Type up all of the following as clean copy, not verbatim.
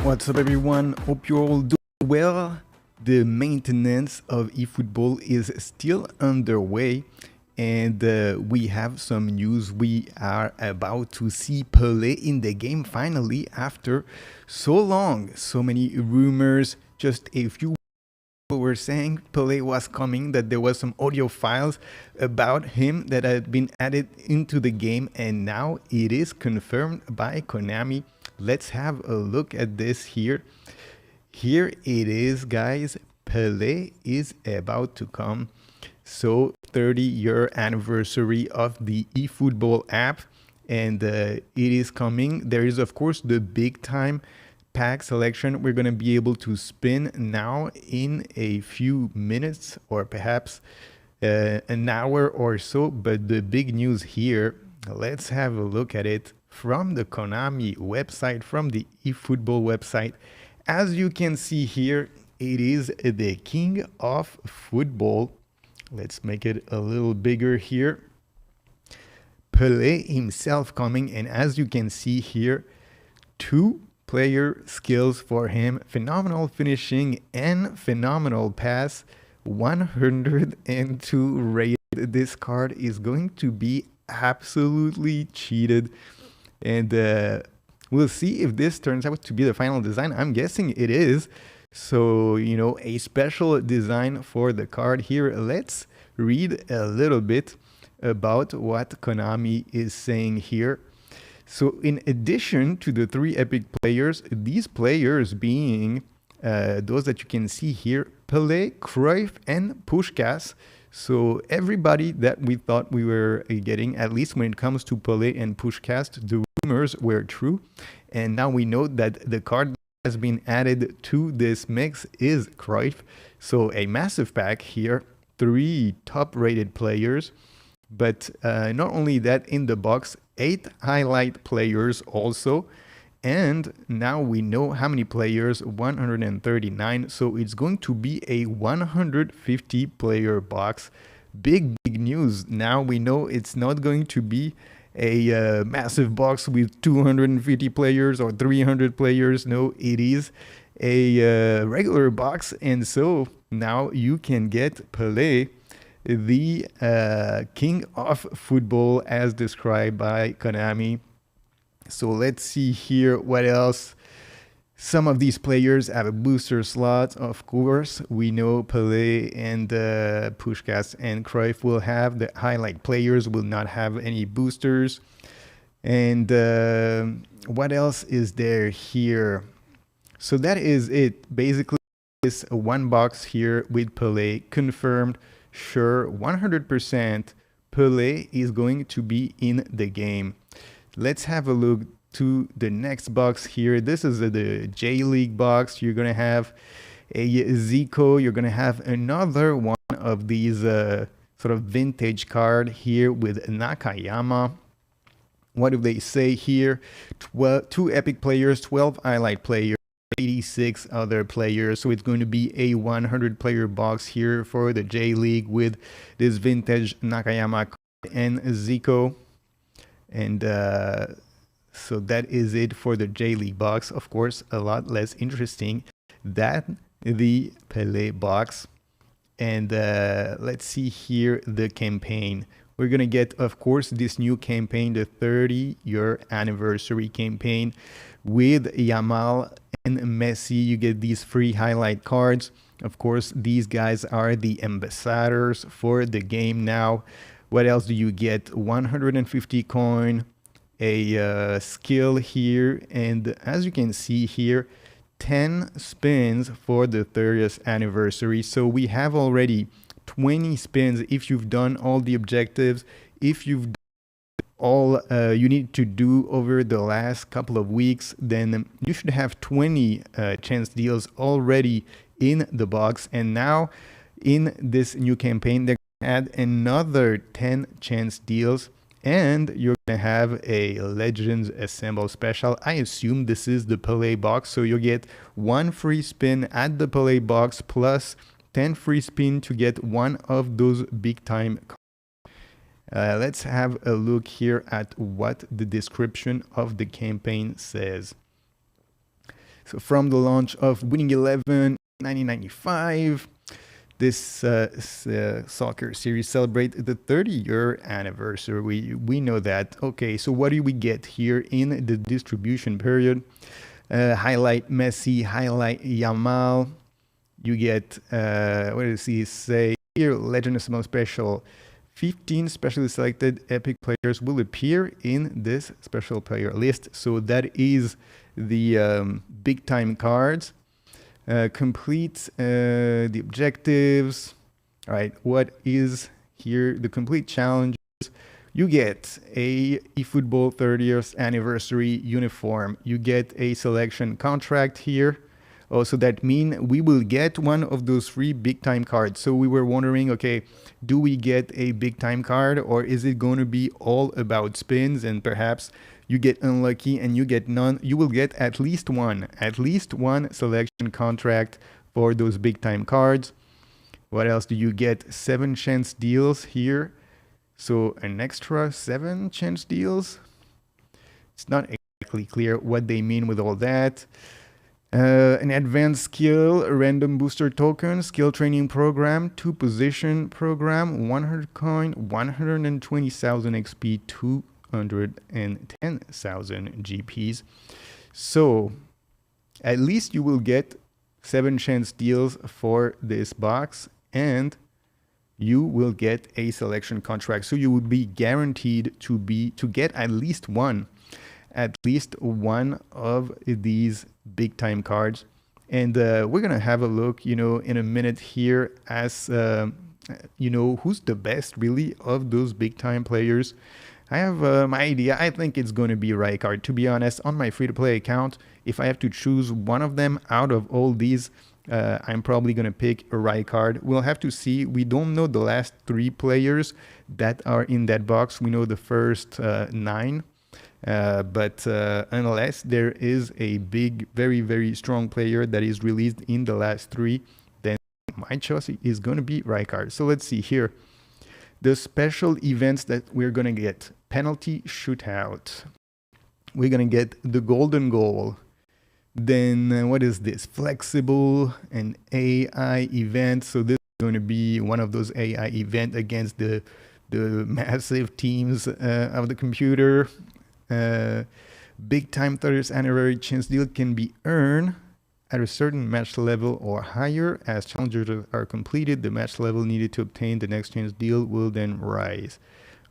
What's up, everyone? Hope you're all doing well. The maintenance of eFootball is still underway, and we have some news. We are about to see Pele in the game finally after so long. So many rumors. Just a few people were saying Pele was coming, that there was some audio files about him that had been added into the game, and now it is confirmed by Konami. Let's have a look at this here. Here it is, guys. Pele is about to come. So 30-year anniversary of the eFootball app, and it is coming. There is, of course, the big time pack selection we're going to be able to spin now in a few minutes, or perhaps an hour or so. But the big news here, let's have a look at it from the Konami website, from the eFootball website. As you can see here, it is the king of football. Let's make it a little bigger here. Pele himself coming, and as you can see here, 2 player skills for him: phenomenal finishing and phenomenal pass. 102 rated. This card is going to be absolutely cheated, and we'll see if this turns out to be the final design. I'm guessing it is. So, you know, a special design for the card here. Let's read a little bit about what Konami is saying here. So in addition to the 3 epic players, these players being those that you can see here: Pele, Cruyff, and Puskás. So everybody that we thought we were getting, at least when it comes to Pele and Puskás, the rumors were true. And now we know that the card has been added to this mix is Cruyff. So a massive pack here, 3 top-rated players. But not only that, in the box, 8 highlight players also. And now we know how many players: 139. So it's going to be a 150 player box. Big news. Now we know it's not going to be a massive box with 250 players or 300 players. No, it is a regular box. And so now you can get Pele, the king of football, as described by Konami. So let's see here what else. Some of these players have a booster slot, of course. We know Pele and Puskás and Cruyff will have. The highlight players will not have any boosters. And what else is there here? So that is it. Basically, this one box here with Pele confirmed. Sure, 100% Pele is going to be in the game. Let's have a look to the next box here. This is the J League box. You're going to have a Zico. You're going to have another one of these sort of vintage card here with Nakayama. What do they say here? 2 epic players, 12 highlight players, 86 other players. So it's going to be a 100 player box here for the J League with this vintage Nakayama and Zico. And so that is it for the J League box. Of course, a lot less interesting than the Pele box. And let's see here the campaign. We're going to get, of course, this new campaign, the 30-year anniversary campaign with Yamal and Messi. You get these free highlight cards. Of course, these guys are the ambassadors for the game now. What else do you get? 150 coin, a skill here, and as you can see here, 10 spins for the 30th anniversary. So we have already 20 spins if you've done all the objectives, if you've done all you need to do over the last couple of weeks, then you should have 20 chance deals already in the box. And now in this new campaign, they're add another 10 chance deals, and you're gonna have a Legends Assemble special. I assume this is the Pele box, so you'll get 1 free spin at the Pele box plus 10 free spin to get one of those big time cards. Let's have a look here at what the description of the campaign says. So from the launch of Winning 11 1995, this soccer series celebrate the 30-year anniversary. We know that. Okay, so what do we get here in the distribution period? Highlight Messi, highlight Yamal. You get, what does he say here? Legendissimo special. 15 specially selected epic players will appear in this special player list. So that is the big time cards. Complete the objectives. All right, what is here? The complete challenges. You get a eFootball 30th anniversary uniform. You get a selection contract here. Also, that means we will get one of those 3 big time cards. So we were wondering, okay, do we get a big time card, or is it going to be all about spins and perhaps you get unlucky and you get none? You will get at least one selection contract for those big time cards. What else do you get? 7 chance deals here. So an extra 7 chance deals. It's not exactly clear what they mean with all that. An advanced skill, a random booster token, skill training program, 2 position program, 100 coin, 120,000 XP, 210,000 GPs. So at least you will get 7 chance deals for this box, and you will get a selection contract. So you will be guaranteed to get at least one of these big time cards. And we're gonna have a look, in a minute here, as who's the best really of those big time players. I have my idea. I think it's going to be Rijkaard. To be honest, on my free-to-play account, if I have to choose one of them out of all these, I'm probably going to pick a Rijkaard. We'll have to see. We don't know the last 3 players that are in that box. We know the first 9. But unless there is a big, very, very strong player that is released in the last 3, then my choice is going to be Rijkaard. So let's see here. The special events that we're going to get. Penalty shootout. We're going to get the golden goal. Then what is this? Flexible and AI event. So this is going to be one of those AI events against the massive teams of the computer. Big time 30th anniversary chance deal can be earned at a certain match level or higher. As challenges are completed, the match level needed to obtain the next chance deal will then rise.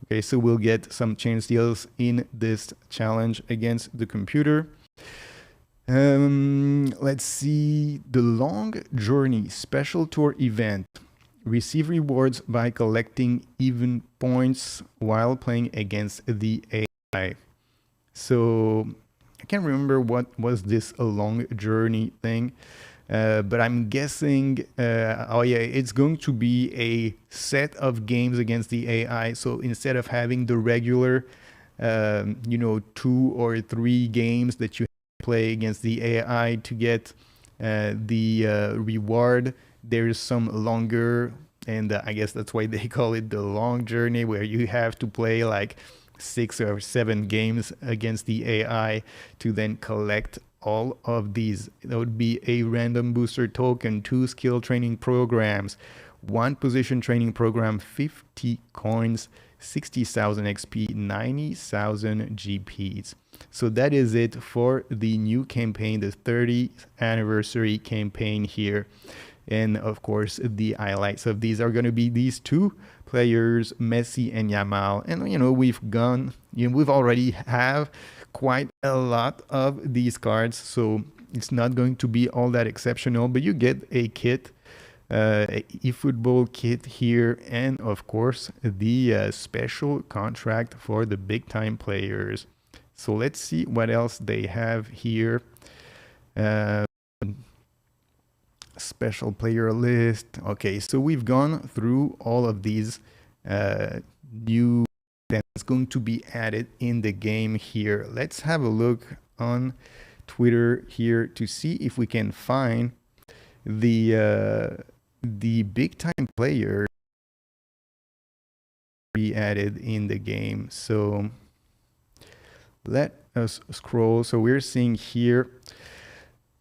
Okay, so we'll get some chance deals in this challenge against the computer. Let's see. The Long Journey Special Tour event. Receive rewards by collecting even points while playing against the AI. So I can't remember what was this a long journey thing, but I'm guessing, it's going to be a set of games against the AI. So instead of having the regular, 2 or 3 games that you play against the AI to get the reward, there's some longer, and I guess that's why they call it the long journey, where you have to play like 6 or 7 games against the AI to then collect all of these. That would be a random booster token, 2 skill training programs, 1 position training program, 50 coins, 60,000 XP, 90,000 GPs. So that is it for the new campaign, the 30th anniversary campaign here. And of course, the highlights of these are going to be these 2 players, Messi and Yamal. And we've already have quite a lot of these cards, so it's not going to be all that exceptional. But you get a kit, a eFootball kit here, and of course the special contract for the big time players. So let's see what else they have here. Special player list. Okay, so we've gone through all of these new that's going to be added in the game here. Let's have a look on Twitter here to see if we can find the big time player be added in the game. So let us scroll. So we're seeing here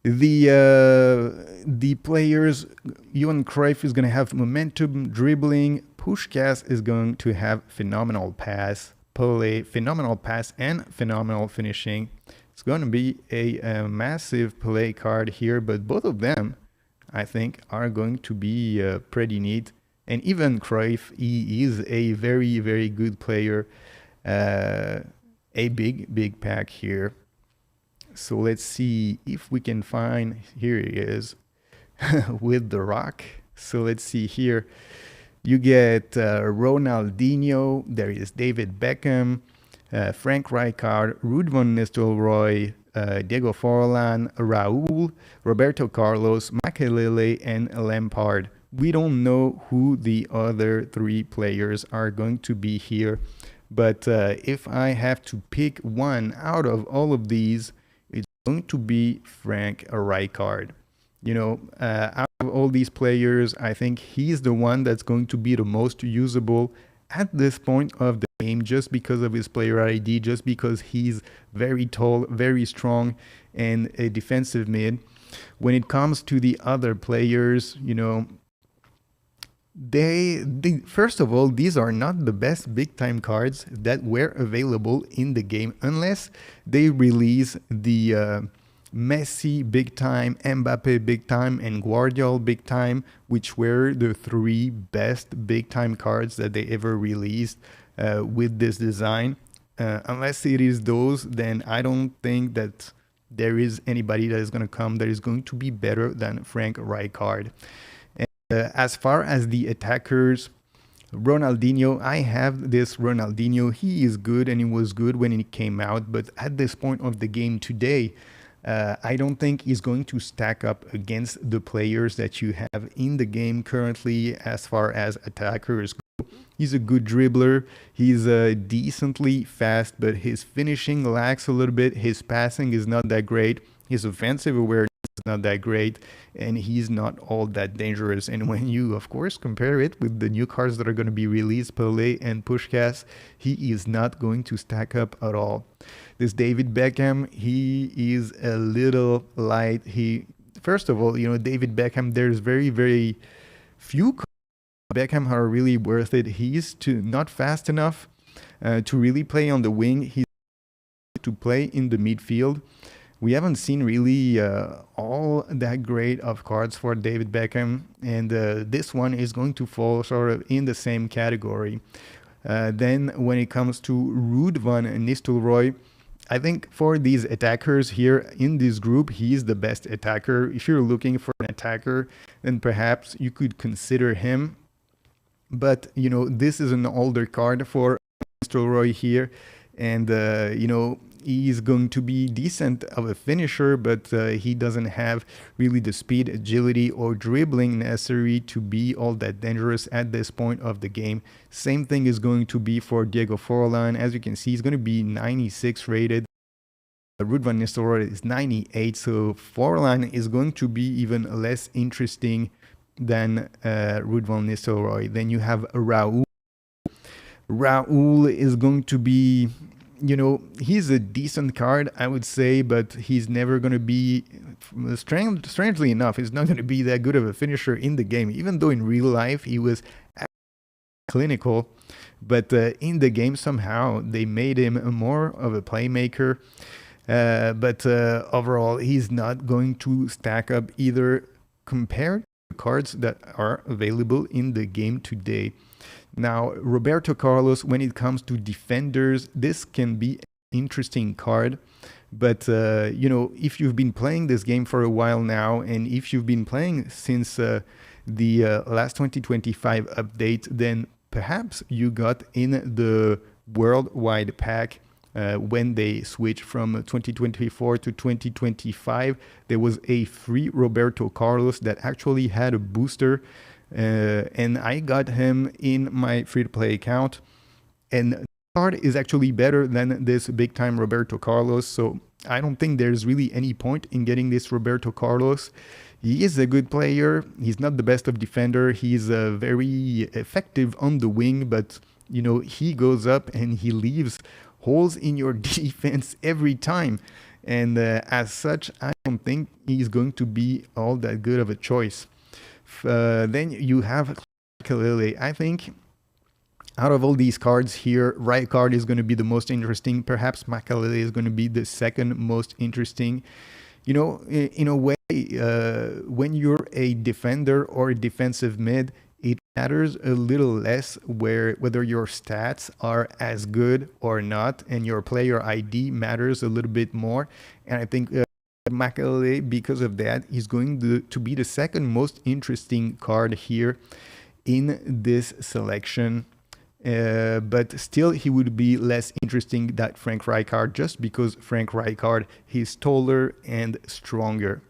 The players, Johan Cruyff is going to have momentum, dribbling. Puskás is going to have phenomenal pass. Pele, phenomenal pass and phenomenal finishing. It's going to be a massive Pele card here, but both of them, I think, are going to be pretty neat. And even Cruyff, he is a very, very good player. A big pack here. So let's see if we can find, here he is, with the rock. So let's see here. You get Ronaldinho, there is David Beckham, Frank Rijkaard, Ruud van Nistelrooy, Diego Forlan, Raúl, Roberto Carlos, Makelele, and Lampard. We don't know who the other three players are going to be here, but if I have to pick one out of all of these, it's going to be Frank Rijkaard. You know, out of all these players, I think he's the one that's going to be the most usable at this point of the game, just because of his player ID, just because he's very tall, very strong, and a defensive mid. When it comes to the other players, you know, they first of all, these are not the best big time cards that were available in the game, unless they release the Messi big time, Mbappe big time, and Guardiola big time, which were the three best big time cards that they ever released with this design. Unless it is those, then I don't think that there is anybody that is going to come that is going to be better than Frank Rijkaard. As far as the attackers, Ronaldinho, I have this Ronaldinho. He is good, and he was good when he came out, but at this point of the game today, I don't think he's going to stack up against the players that you have in the game currently as far as attackers go. He's a good dribbler. He's decently fast, but his finishing lacks a little bit. His passing is not that great. His offensive awareness is not that great, and he's not all that dangerous. And when you, of course, compare it with the new cards that are going to be released, Pele and Puskás, he is not going to stack up at all. This David Beckham, he is a little light. First of all, you know, David Beckham, there's very, very few cards Beckham are really worth it. He's not fast enough to really play on the wing. He's to play in the midfield. We haven't seen really all that great of cards for David Beckham, and this one is going to fall sort of in the same category. Then when it comes to Ruud van Nistelrooy, I think for these attackers here in this group, he's the best attacker. If you're looking for an attacker, then perhaps you could consider him. But, you know, this is an older card for Nistelrooy here, and, you know, he's going to be decent of a finisher, but he doesn't have really the speed, agility, or dribbling necessary to be all that dangerous at this point of the game. Same thing is going to be for Diego Forlan. As you can see, he's going to be 96 rated. Ruud van Nistelrooy is 98, so Forlan is going to be even less interesting than Ruud van Nistelrooy. Then you have Raúl. Raúl is going to be, you know, he's a decent card, I would say, but he's never going to be, strangely enough, he's not going to be that good of a finisher in the game, even though in real life he was clinical. But in the game, somehow, they made him more of a playmaker. But overall, he's not going to stack up either compared to the cards that are available in the game today. Now, Roberto Carlos, when it comes to defenders, this can be an interesting card. But, you know, if you've been playing this game for a while now, and if you've been playing since the last 2025 update, then perhaps you got in the worldwide pack when they switched from 2024 to 2025. There was a free Roberto Carlos that actually had a booster. And I got him in my free-to-play account, and the card is actually better than this big-time Roberto Carlos, so I don't think there's really any point in getting this Roberto Carlos. He is a good player. He's not the best of defender. He's very effective on the wing, but, you know, he goes up and he leaves holes in your defense every time. And as such, I don't think he's going to be all that good of a choice. Then you have Pele. I think out of all these cards here, Rijkaard is going to be the most interesting. Perhaps Makelele is going to be the second most interesting. You know, in a way, when you're a defender or a defensive mid, it matters a little less whether your stats are as good or not, and your player ID matters a little bit more. And I think Makelele, because of that, is going to be the second most interesting card here in this selection. But still, he would be less interesting than Frank Rijkaard, just because Frank Rijkaard is taller and stronger.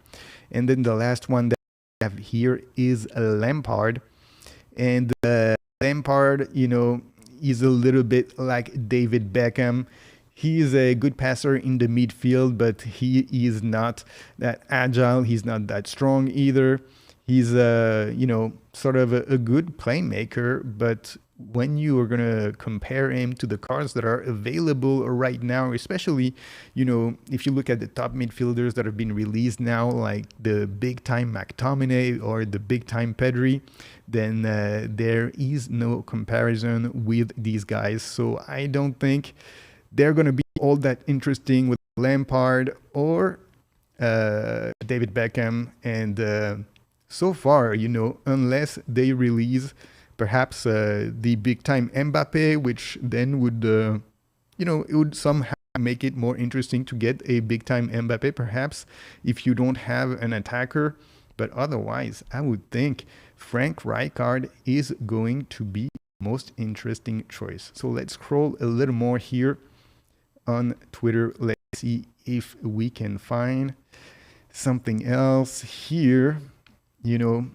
And then the last one that we have here is Lampard. And Lampard, you know, is a little bit like David Beckham. He is a good passer in the midfield, but he is not that agile. He's not that strong either. He's, you know, sort of a good playmaker, but when you are going to compare him to the cards that are available right now, especially, you know, if you look at the top midfielders that have been released now, like the big-time McTominay or the big-time Pedri, then there is no comparison with these guys. So I don't think they're going to be all that interesting with Lampard or David Beckham. And so far, you know, unless they release perhaps the big-time Mbappe, which then would, you know, it would somehow make it more interesting to get a big-time Mbappe, perhaps, if you don't have an attacker. But otherwise, I would think Frank Rijkaard is going to be the most interesting choice. So let's scroll a little more here on Twitter. Let's see if we can find something else here. You know,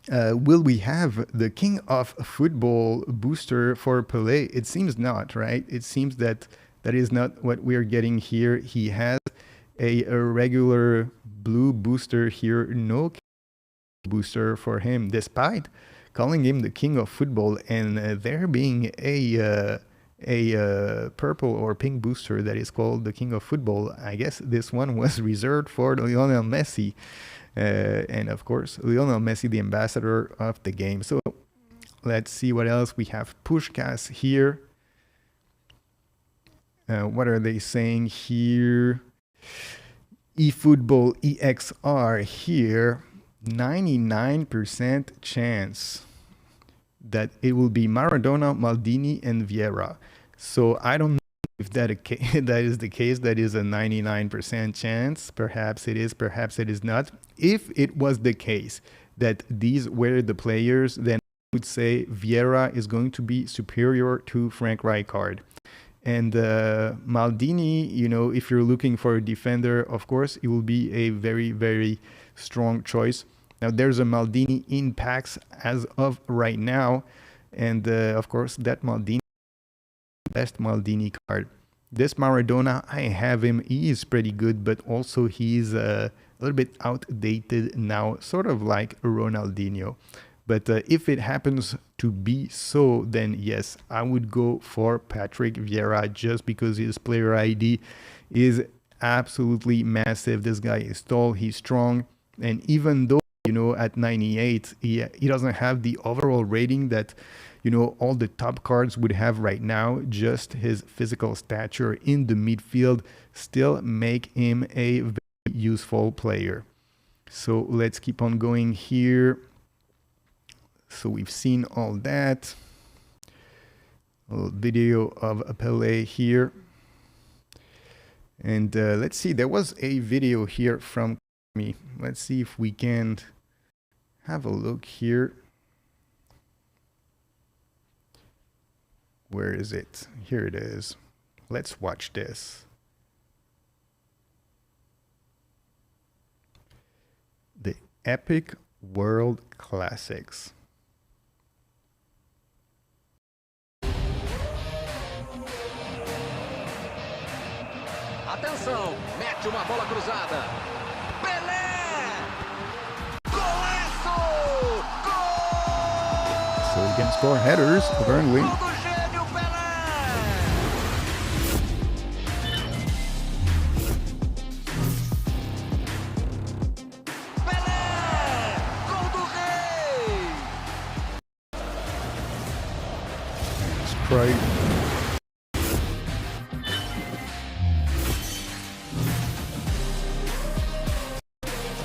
will we have the King of Football booster for Pele? It seems not, right? It seems that that is not what we're getting here. He has a regular blue booster here, no booster for him, despite calling him the King of Football, and there being a purple or pink booster that is called the King of Football. I guess this one was reserved for Lionel Messi. And of course, Lionel Messi, the ambassador of the game. So let's see what else we have. Pushkas here. What are they saying here? eFootball EXR here. 99% chance that it will be Maradona, Maldini, and Vieira. So I don't know if that is the case. That is a 99% chance. Perhaps it is, perhaps it is not. If it was the case that these were the players, then I would say Vieira is going to be superior to Frank Rijkaard. And Maldini, you know, if you're looking for a defender, of course, it will be a very, very strong choice. Now, there's a Maldini in packs as of right now. And of course, that Maldini, best Maldini card. This Maradona, I have him. He is pretty good, but also he's a little bit outdated now, sort of like Ronaldinho. But if it happens to be so, then yes, I would go for Patrick Vieira just because his player ID is absolutely massive. This guy is tall, he's strong, and even though, you know, at 98, he doesn't have the overall rating that, you know, all the top cards would have right now. Just his physical stature in the midfield still make him a very useful player. So let's keep on going here. So we've seen all that. A little video of Pele here. And let's see, there was a video here from me. Let's see if we can have a look here. Where is it? Here it is. Let's watch this. The Epic World Classics. Atenção, mete uma bola cruzada. Pelé! Golaço! Gol! So he can score headers, apparently. Gol do gênio Pelé! Christ.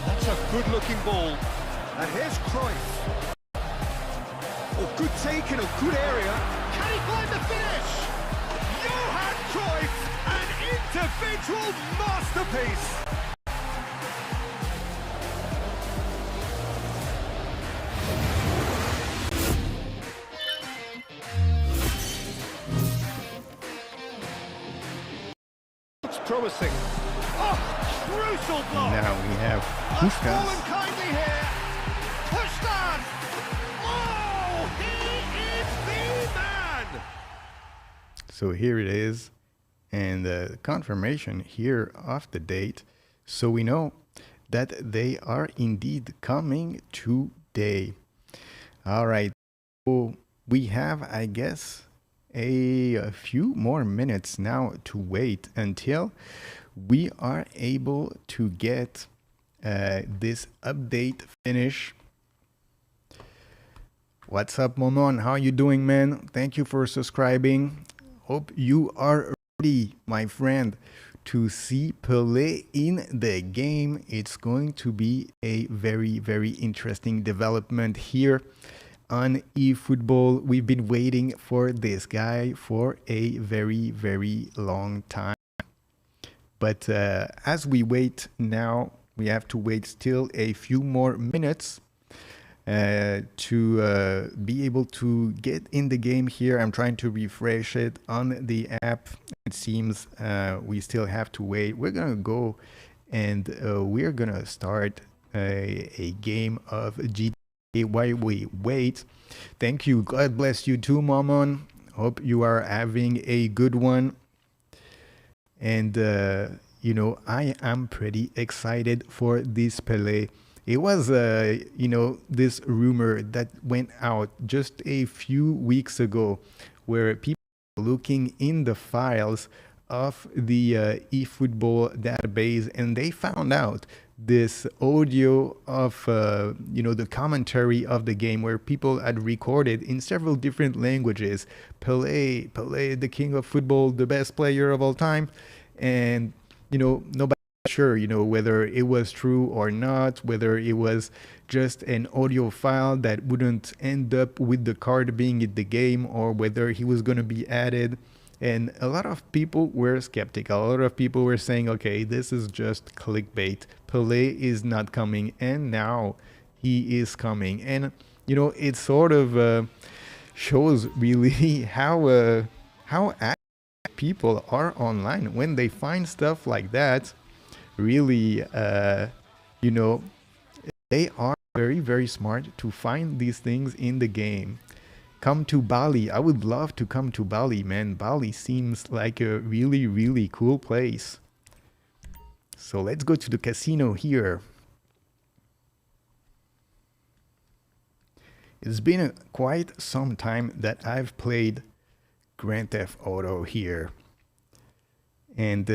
That's a good-looking ball. And here's Cruyff. Oh, good take in a good area. Can he find the finish? Johan Cruyff, an individual masterpiece. Looks promising. Oh, crucial block. Now we have That's fallen Puskas. kindly here. Pushed on. Oh, he is the man. So here it is, and the confirmation here of the date, so we know that they are indeed coming today. All right, so we have, I guess, a few more minutes now to wait until we are able to get this update finish. What's up, Momon? How you doing, man? Thank you for subscribing. Hope you are ready, my friend, to see Pele in the game. It's going to be a very, very interesting development here on eFootball. We've been waiting for this guy for a very, very long time. But as we wait now, we have to wait still a few more minutes to be able to get in the game here. I'm trying to refresh it on the app. It seems we still have to wait. We're gonna go and we're gonna start a game of GTA while we wait. Thank you. God bless you too, Momon. Hope you are having a good one. And you know, I am pretty excited for this Pele. It was, you know, this rumor that went out just a few weeks ago where people were looking in the files of the eFootball database, and they found out this audio of, you know, the commentary of the game where people had recorded in several different languages, Pele, the king of football, the best player of all time. And, you know, nobody sure, you know, whether it was true or not, whether it was just an audio file that wouldn't end up with the card being in the game, or whether he was going to be added. And a lot of people were skeptical. A lot of people were saying, okay, this is just clickbait. Pele is not coming, and now he is coming. And, you know, it sort of shows really how active people are online when they find stuff like that. Really, you know, they are very, very smart to find these things in the game. Come to Bali. I would love to come to Bali, man. Bali seems like a really, really cool place. So let's go to the casino here. It's been quite some time that I've played Grand Theft Auto here. And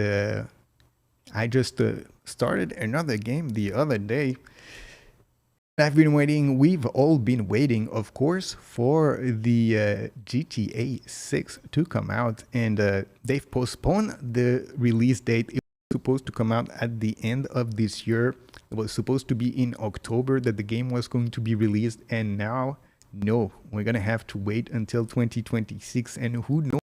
I just started another game the other day. I've been waiting, we've all been waiting, of course, for the GTA 6 to come out. And they've postponed the release date. It was supposed to come out at the end of this year. It was supposed to be in October that the game was going to be released. And now, no, we're going to have to wait until 2026. And who knows?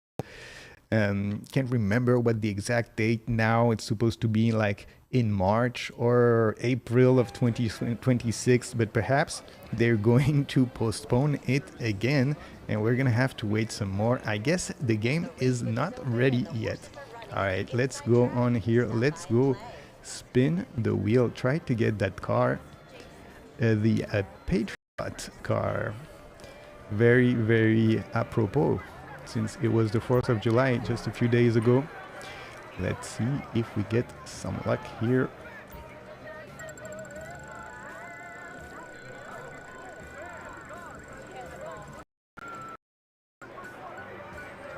Can't remember what the exact date now. It's supposed to be like in March or April of 2026, but perhaps they're going to postpone it again, and we're gonna have to wait some more. I guess the game is not ready yet. All right, let's go on here. Let's go spin the wheel, try to get that car, the Patriot car. Very, very apropos, since it was the 4th of July just a few days ago. Let's see if we get some luck here.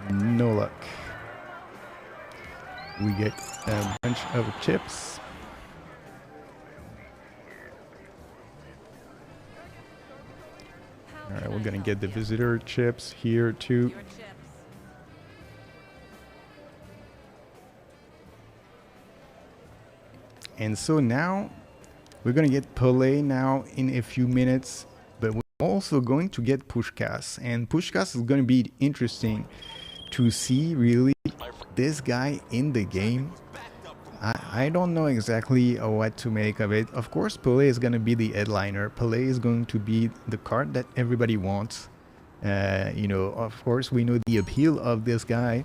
No luck. We get a bunch of chips. All right, we're gonna get the visitor chips here too. And so now we're going to get Pele now in a few minutes, but we're also going to get Puskás. And Puskás is going to be interesting to see really this guy in the game. I don't know exactly what to make of it. Of course, Pele is going to be the headliner. Pele is going to be the card that everybody wants. You know, of course, we know the appeal of this guy,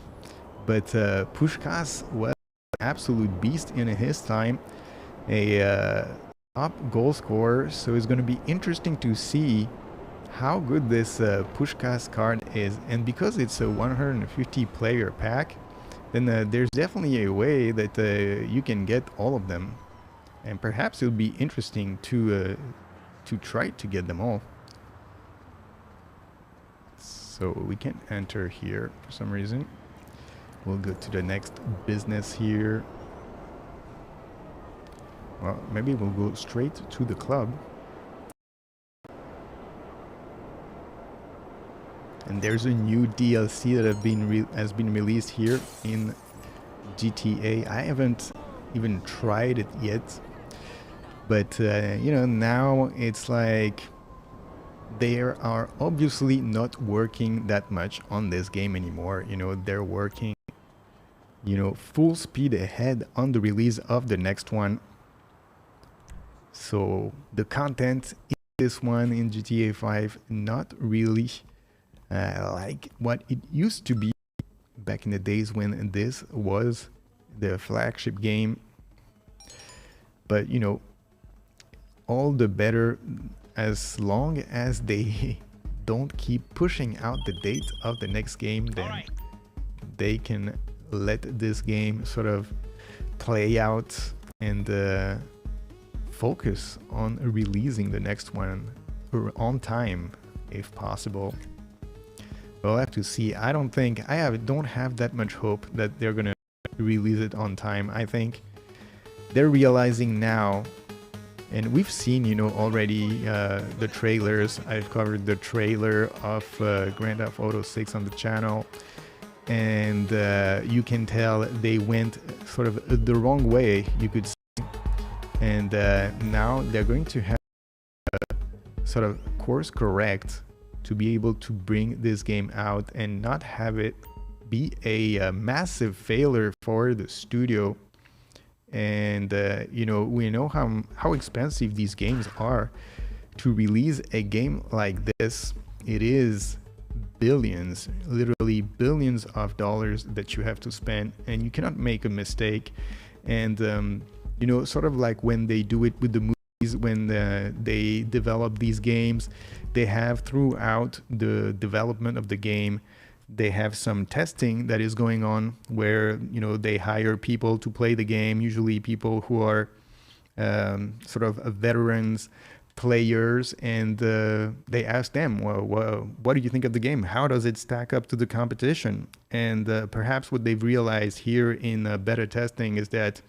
but Puskás was an absolute beast in his time, a top goal scorer. So it's going to be interesting to see how good this Puskás card is. And because it's a 150 player pack, then there's definitely a way that you can get all of them, and perhaps it'll be interesting to try to get them all. So we can enter here for some reason. We'll go to the next business here. Well, maybe we'll go straight to the club. And there's a new DLC that has been released here in GTA. I haven't even tried it yet, but you know, now it's like they are obviously not working that much on this game anymore. You know, they're working, you know, full speed ahead on the release of the next one. So the content in this one in GTA 5 not really like what it used to be back in the days when this was the flagship game. But you know, all the better as long as they don't keep pushing out the date of the next game. Then they can let this game sort of play out and focus on releasing the next one on time if possible. We'll have to see. I don't have that much hope that they're gonna release it on time. I think they're realizing now, and we've seen, you know, already the trailers. I've covered the trailer of Grand Theft Auto 6 on the channel, and you can tell they went sort of the wrong way, you could say. And now they're going to have sort of course correct to be able to bring this game out and not have it be a massive failure for the studio. And you know, we know how expensive these games are. To release a game like this, it is billions, literally billions of dollars that you have to spend, and you cannot make a mistake. And you know, sort of like when they do it with the movies, when they develop these games, they have throughout the development of the game, they have some testing that is going on where, you know, they hire people to play the game, usually people who are sort of veterans players, and they ask them, well, what do you think of the game? How does it stack up to the competition? And perhaps what they've realized here in beta testing is that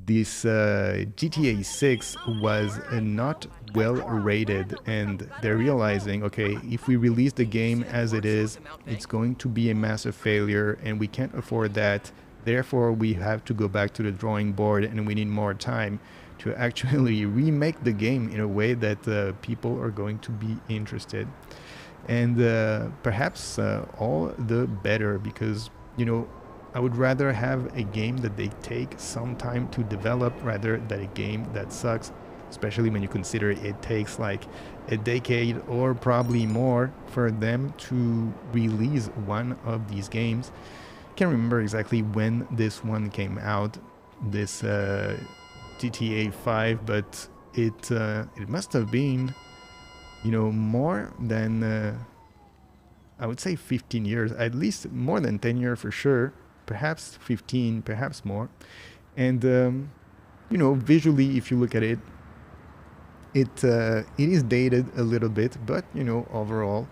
this GTA 6 was not well rated, and they're realizing, okay, if we release the game as it is, it's going to be a massive failure, and we can't afford that. Therefore, we have to go back to the drawing board, and we need more time to actually remake the game in a way that people are going to be interested. And perhaps all the better, because, you know, I would rather have a game that they take some time to develop rather than a game that sucks, especially when you consider it takes like a decade or probably more for them to release one of these games. Can't remember exactly when this one came out, this GTA 5, but it must have been, you know, more than I would say 15 years, at least more than 10 years for sure. Perhaps 15, perhaps more. And you know, visually, if you look at it, it is dated a little bit, but you know, overall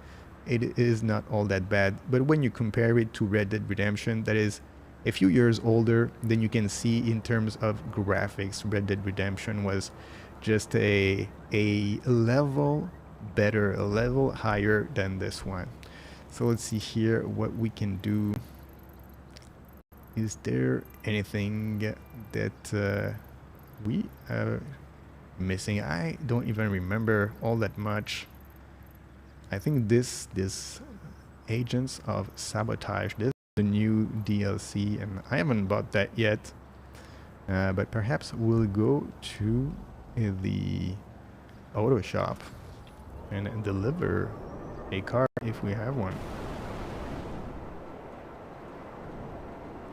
it is not all that bad. But when you compare it to Red Dead Redemption, that is a few years older, then you can see in terms of graphics, Red Dead Redemption was just a level better, a level higher than this one. So let's see here what we can do. Is there anything that we are missing? I don't even remember all that much. I think this Agents of Sabotage, this is the new DLC, and I haven't bought that yet. But perhaps we'll go to the auto shop and deliver a card if we have one.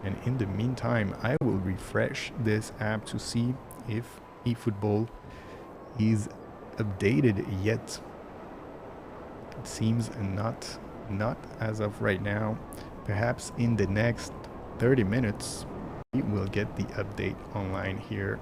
And in the meantime, I will refresh this app to see if eFootball is updated yet. It seems not as of right now. Perhaps in the next 30 minutes we will get the update online here.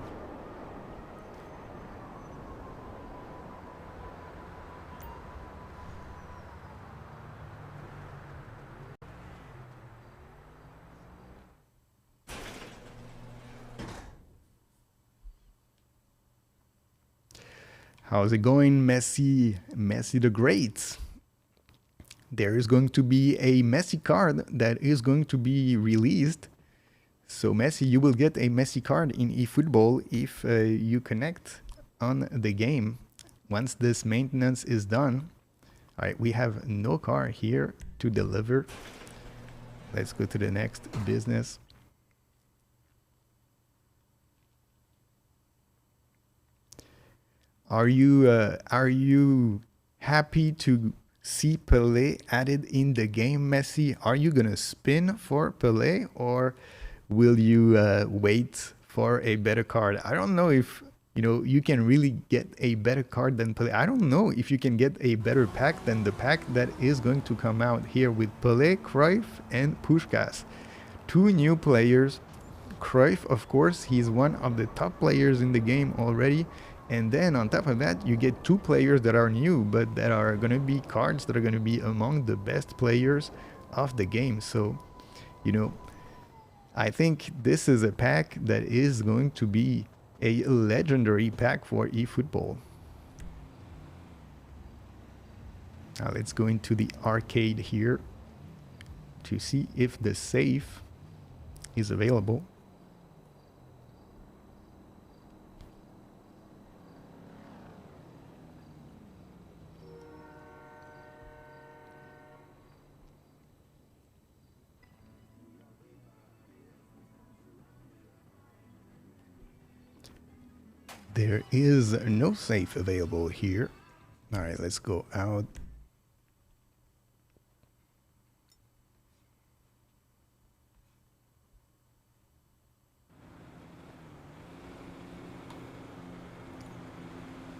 How's it going, Messi? Messi the Great. There is going to be a Messi card that is going to be released. So Messi, you will get a Messi card in eFootball if you connect on the game once this maintenance is done. All right, we have no car here to deliver. Let's go to the next business. Are you happy to see Pele added in the game, Messi? Are you gonna spin for Pele, or will you wait for a better card? I don't know if you can really get a better card than Pele. I don't know if you can get a better pack than the pack that is going to come out here with Pele, Cruyff, and Puskás. Two new players. Cruyff, of course, he's one of the top players in the game already. And then on top of that, you get two players that are new, but that are going to be cards that are going to be among the best players of the game. So, I think this is a pack that is going to be a legendary pack for eFootball. Now let's go into the arcade here to see if the safe is available. There is no safe available here. All right, let's go out.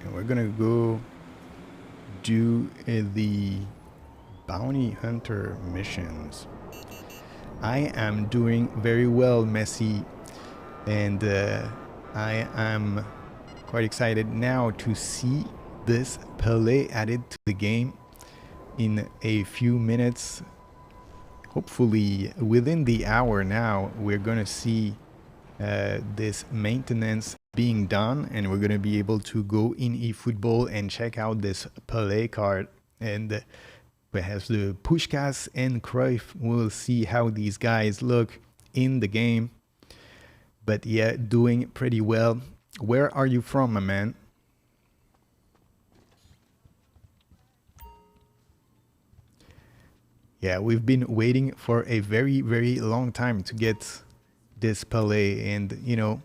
And we're gonna go do the bounty hunter missions. I am doing very well, Messi, and I am quite excited now to see this Pele added to the game in a few minutes. Hopefully within the hour now we're gonna see this maintenance being done, and we're gonna be able to go in eFootball and check out this Pele card, and perhaps the Puskás and Cruyff. We'll see how these guys look in the game. But yeah, doing pretty well. Where are you from, my man? Yeah, we've been waiting for a very, very long time to get this Pele, and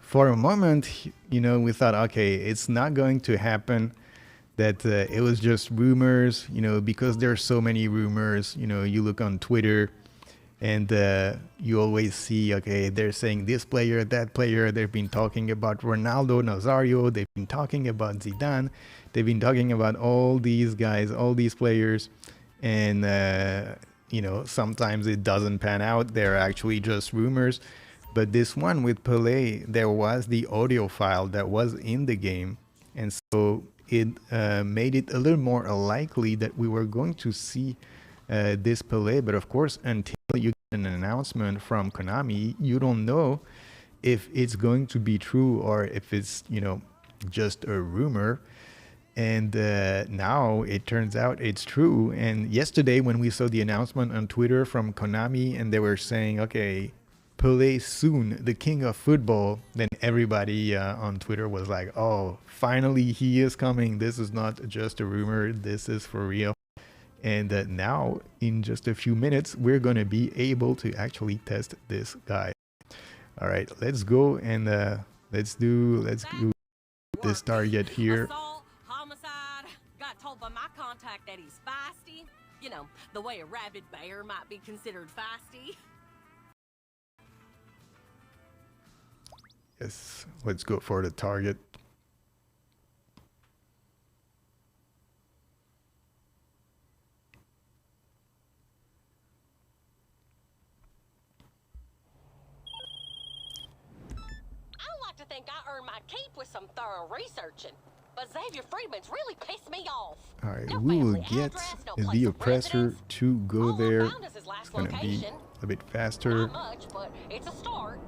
for a moment, we thought, okay, it's not going to happen, that it was just rumors, because there's so many rumors. You look on Twitter and you always see, okay, they're saying this player, that player. They've been talking about Ronaldo Nazario. They've been talking about Zidane. They've been talking about all these guys, all these players. And, sometimes it doesn't pan out. They're actually just rumors. But this one with Pele, there was the audio file that was in the game. And so it made it a little more likely that we were going to see this Pele. But of course, until you get an announcement from Konami, you don't know if it's going to be true or if it's just a rumor. And now it turns out it's true. And yesterday when we saw the announcement on Twitter from Konami, and they were saying, okay, Pele soon, the king of football. Then everybody on Twitter was like, oh, finally he is coming. This is not just a rumor. This is for real. And now, in just a few minutes, we're going to be able to actually test this guy. All right, let's go and let's do this target here. Assault, homicide. Got told by my contact that he's feisty. You know, the way a rabid bear might be considered feisty. Yes, let's go for the target. I like to think I earned my keep with some thorough researching. But Xavier Friedman's really pissed me off. All right, No we will family get address, no the place of oppressor residence. to go All I there. found is his last It's going to be location. a bit faster. Not much, but it's a start.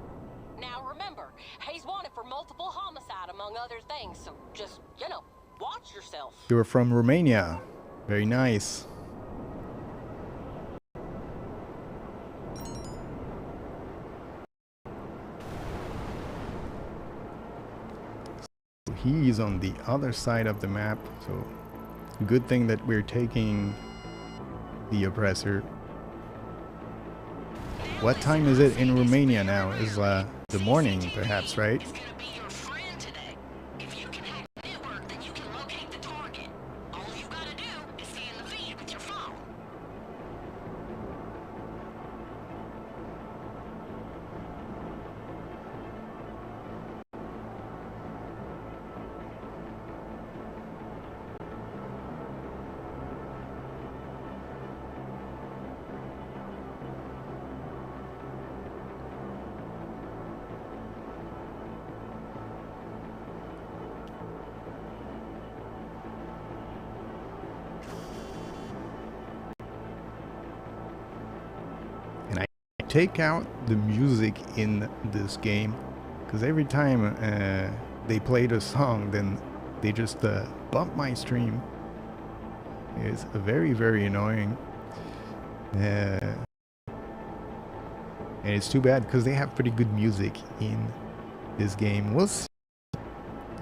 Now remember, he's wanted for multiple homicide among other things, so just, you know, watch yourself. You're from Romania. Very nice. He's on the other side of the map, so good thing that we're taking the oppressor. What time is it in Romania now? Is the morning, perhaps, right? And I take out the music in this game because every time they play the song, then they just bump my stream. It's very, very annoying. And it's too bad because they have pretty good music in this game. We'll see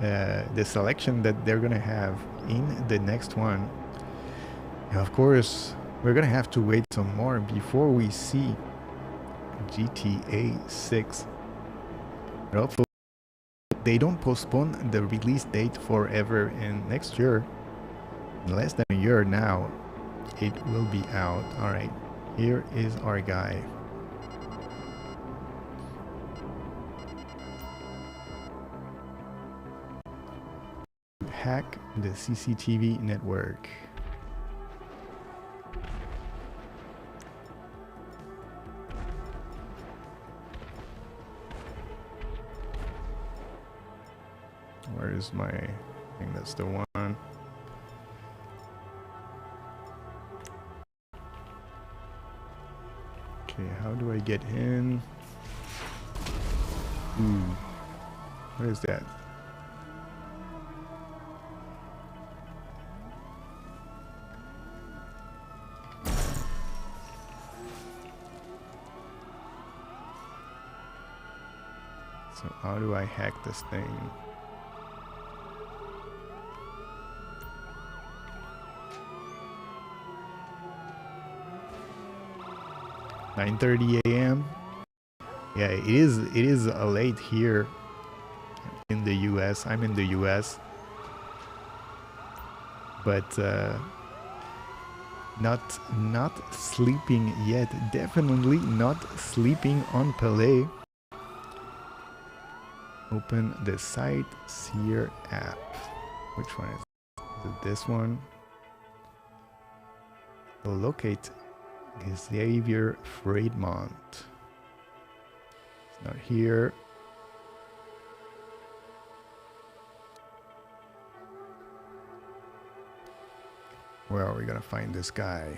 the selection that they're gonna have in the next one. And of course, we're gonna have to wait some more before we see GTA 6. But hopefully they don't postpone the release date forever, and next year, in less than a year now, it will be out. Alright, here is our guy. Hack the CCTV network. Where is my... I think that's the one. Okay, how do I get in? Ooh. What is that? So how do I hack this thing? (9:30 a.m.) Yeah, it is late here in the US. I'm in the US, but not sleeping yet. Definitely not sleeping on Pele. Open the Sightseer app. Which one is it? Is it this one? Locate Xavier Friedman. It's not here. Where are we gonna find this guy?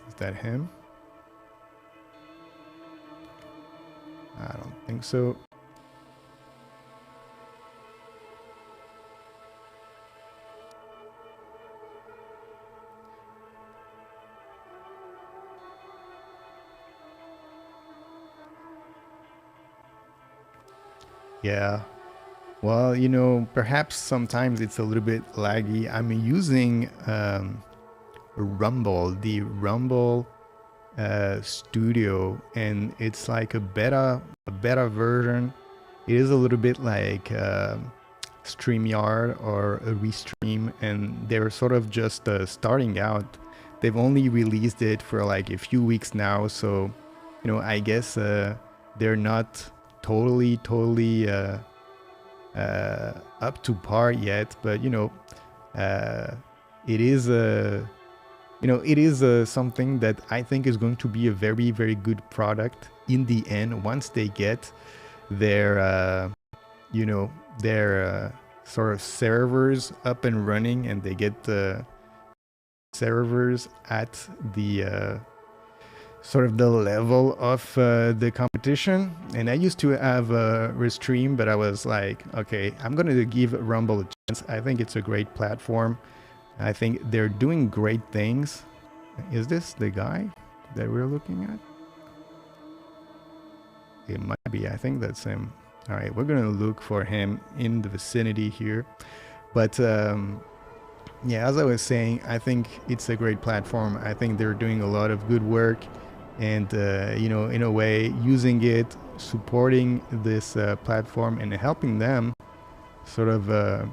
Is that him? I don't think so. Yeah. Well, you know, perhaps sometimes it's a little bit laggy. I'm using Rumble, the Rumble Studio, and it's like a beta version. It is a little bit like StreamYard or a Restream, and they're sort of just starting out. They've only released it for like a few weeks now, so you know, I guess they're not totally up to par yet, but you know, it is a it is something that I think is going to be a very good product in the end once they get their their sort of servers up and running, and they get the servers at the sort of the level of the competition. And I used to have Restream, but I was like, okay, I'm going to give Rumble a chance. I think it's a great platform. I think they're doing great things. Is this the guy that we're looking at? It might be. I think that's him. All right, we're going to look for him in the vicinity here. But yeah, as I was saying, I think it's a great platform. I think they're doing a lot of good work, and you know, in a way, using it, supporting this platform, and helping them sort of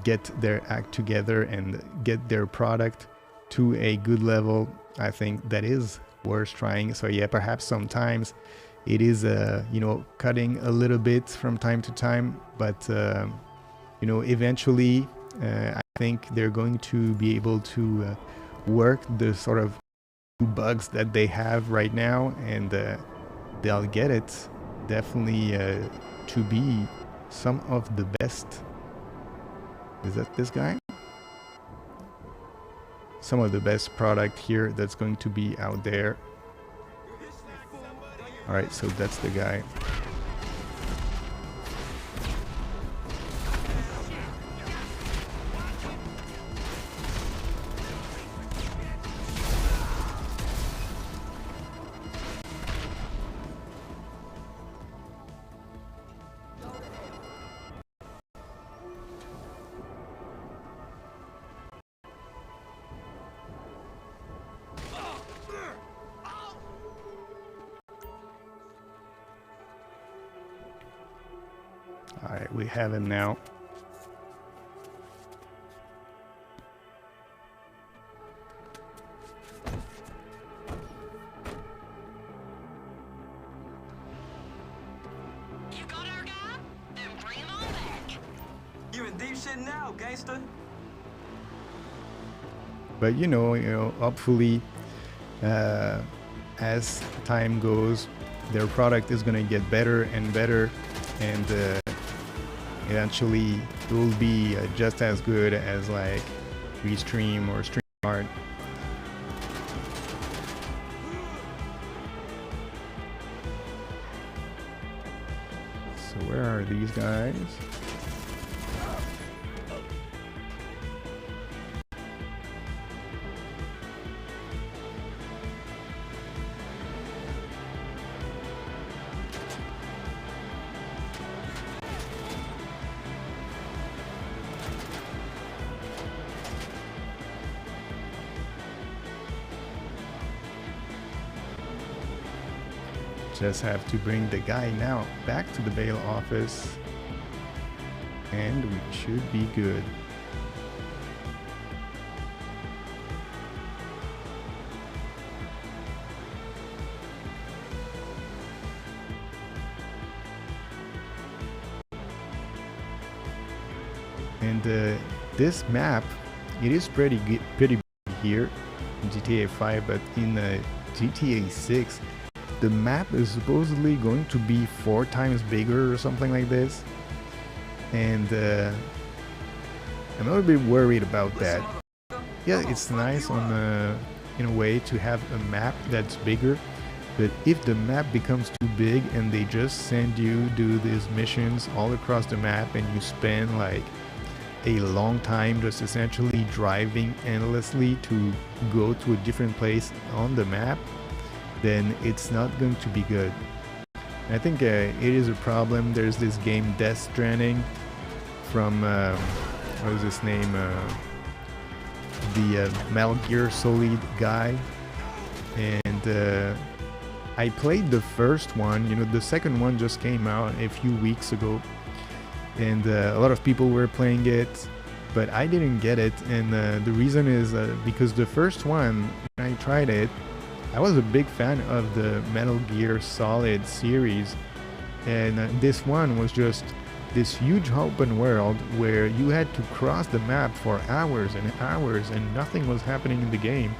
get their act together and get their product to a good level. I think that is worth trying. So yeah, perhaps sometimes it is you know, cutting a little bit from time to time, but you know, eventually I think they're going to be able to work the sort of bugs that they have right now, and they'll get it definitely to be some of the best. Is that this guy? Some of the best product here that's going to be out there. All right, so that's the guy. All right, we have him now. You got our guy? Then bring him on back. You in deep shit now, gangster. But you know, hopefully, as time goes, their product is gonna get better and better, and eventually it will be just as good as like Restream or StreamYard. So where are these guys? Just have to bring the guy now back to the bail office, and we should be good. And this map, it is pretty big here in GTA 5, but in GTA 6, the map is supposedly going to be 4 times bigger or something like this, and I'm a little bit worried about that. Yeah, it's nice on in a way to have a map that's bigger, but if the map becomes too big and they just send you do these missions all across the map, and you spend like a long time just essentially driving endlessly to go to a different place on the map, then it's not going to be good. I think it is a problem. There's this game Death Stranding from what is his name? The Metal Gear Solid guy, and I played the first one. You know, the second one just came out a few weeks ago, and a lot of people were playing it, but I didn't get it. And the reason is because the first one, when I tried it, I was a big fan of the Metal Gear Solid series, and this one was just this huge open world where you had to cross the map for hours and hours and nothing was happening in the game,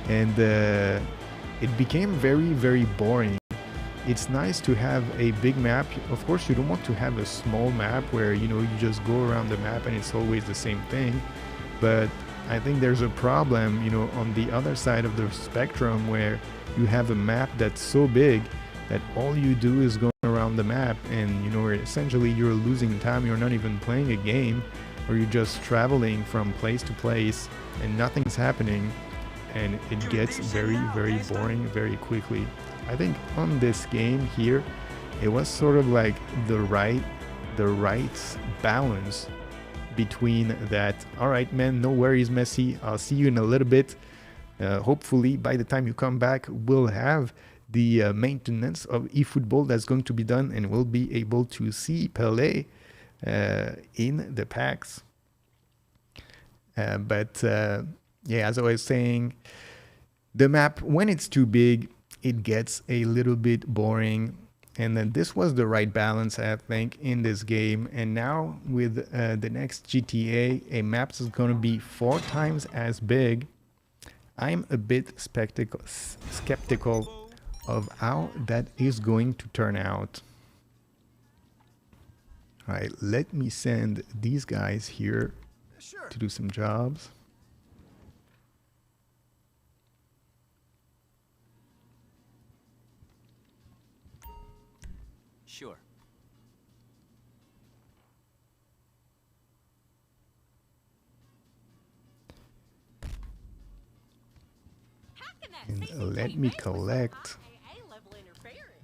and it became very, very boring. It's nice to have a big map. Of course, you don't want to have a small map where, you know, you just go around the map and it's always the same thing. But I think there's a problem, you know, on the other side of the spectrum where you have a map that's so big that all you do is go around the map, and, you know, essentially you're losing time. You're not even playing a game, or you're just traveling from place to place and nothing's happening, and it gets very, very boring very quickly. I think on this game here, it was sort of like the right balance between that. All right, man, no worries, Messi, I'll see you in a little bit. Hopefully by the time you come back, we'll have the maintenance of eFootball that's going to be done, and we'll be able to see Pele in the packs. But yeah, as I was saying, the map, when it's too big, it gets a little bit boring. And then this was the right balance, I think, in this game. And now with the next GTA, a map is going to be 4 times as big. I'm a bit skeptical of how that is going to turn out. All right, let me send these guys here to do some jobs. Sure. And let me collect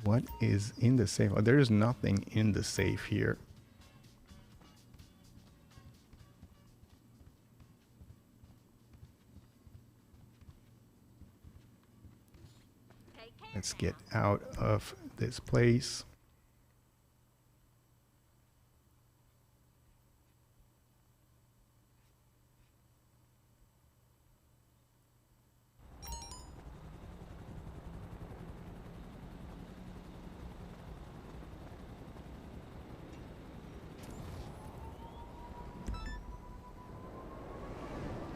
what is in the safe. Oh, there is nothing in the safe here. Let's get out of this place.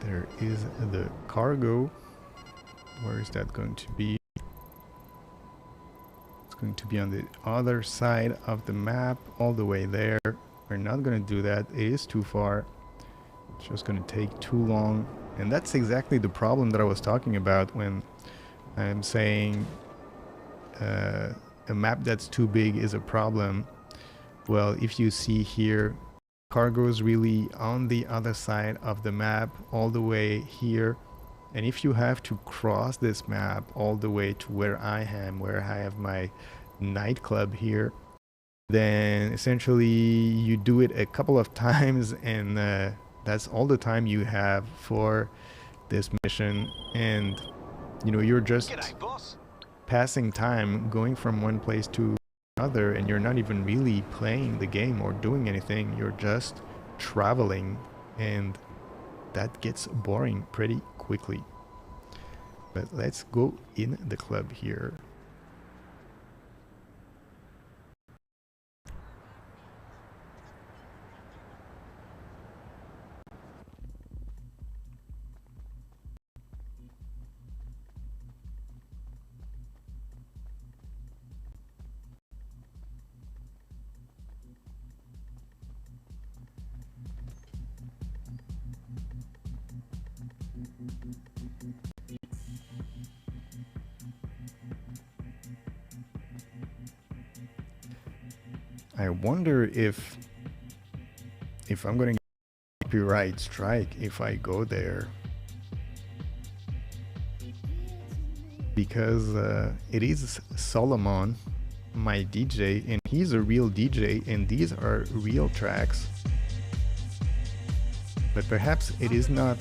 There is the cargo. Where is that going to be? It's going to be on the other side of the map, all the way there. We're not going to do that. It is too far. It's just going to take too long. And that's exactly the problem that I was talking about when I'm saying a map that's too big is a problem. Well, if you see here, cargo is really on the other side of the map, all the way here. And if you have to cross this map all the way to where I am, where I have my nightclub here, then essentially you do it a couple of times, and that's all the time you have for this mission. And, you know, you're just passing time going from one place to another, and you're not even really playing the game or doing anything. You're just traveling, and that gets boring pretty quickly. But let's go in the club here. I wonder if I'm going to get a copyright strike if I go there, because it is Solomon, my DJ, and he's a real DJ, and these are real tracks. But perhaps it is not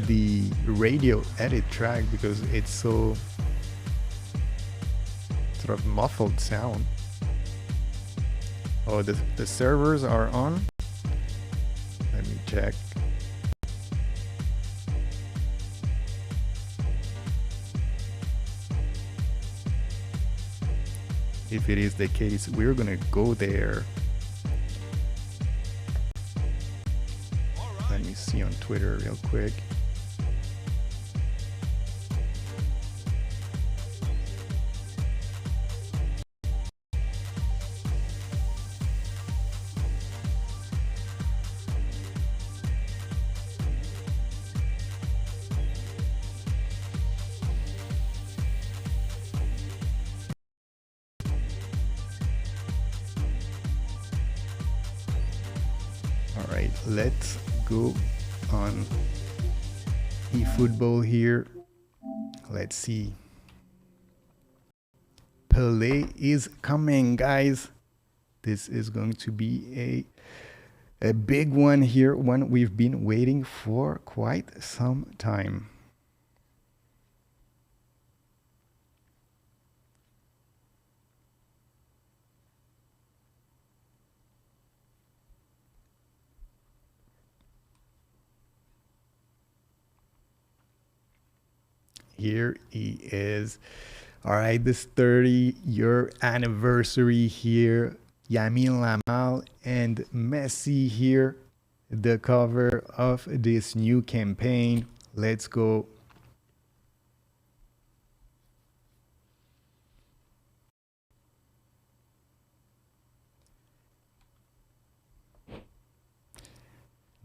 the radio edit track because it's so sort of muffled sound. Oh, the servers are on. Let me check. If it is the case, we're gonna go there. Let me see on Twitter real quick. All right, let's go on eFootball here. Let's see. Pele is coming, guys. This is going to be a big one here, one we've been waiting for quite some time. Here he is. All right, this 30-year anniversary here. Lamine Yamal and Messi here. The cover of this new campaign. Let's go.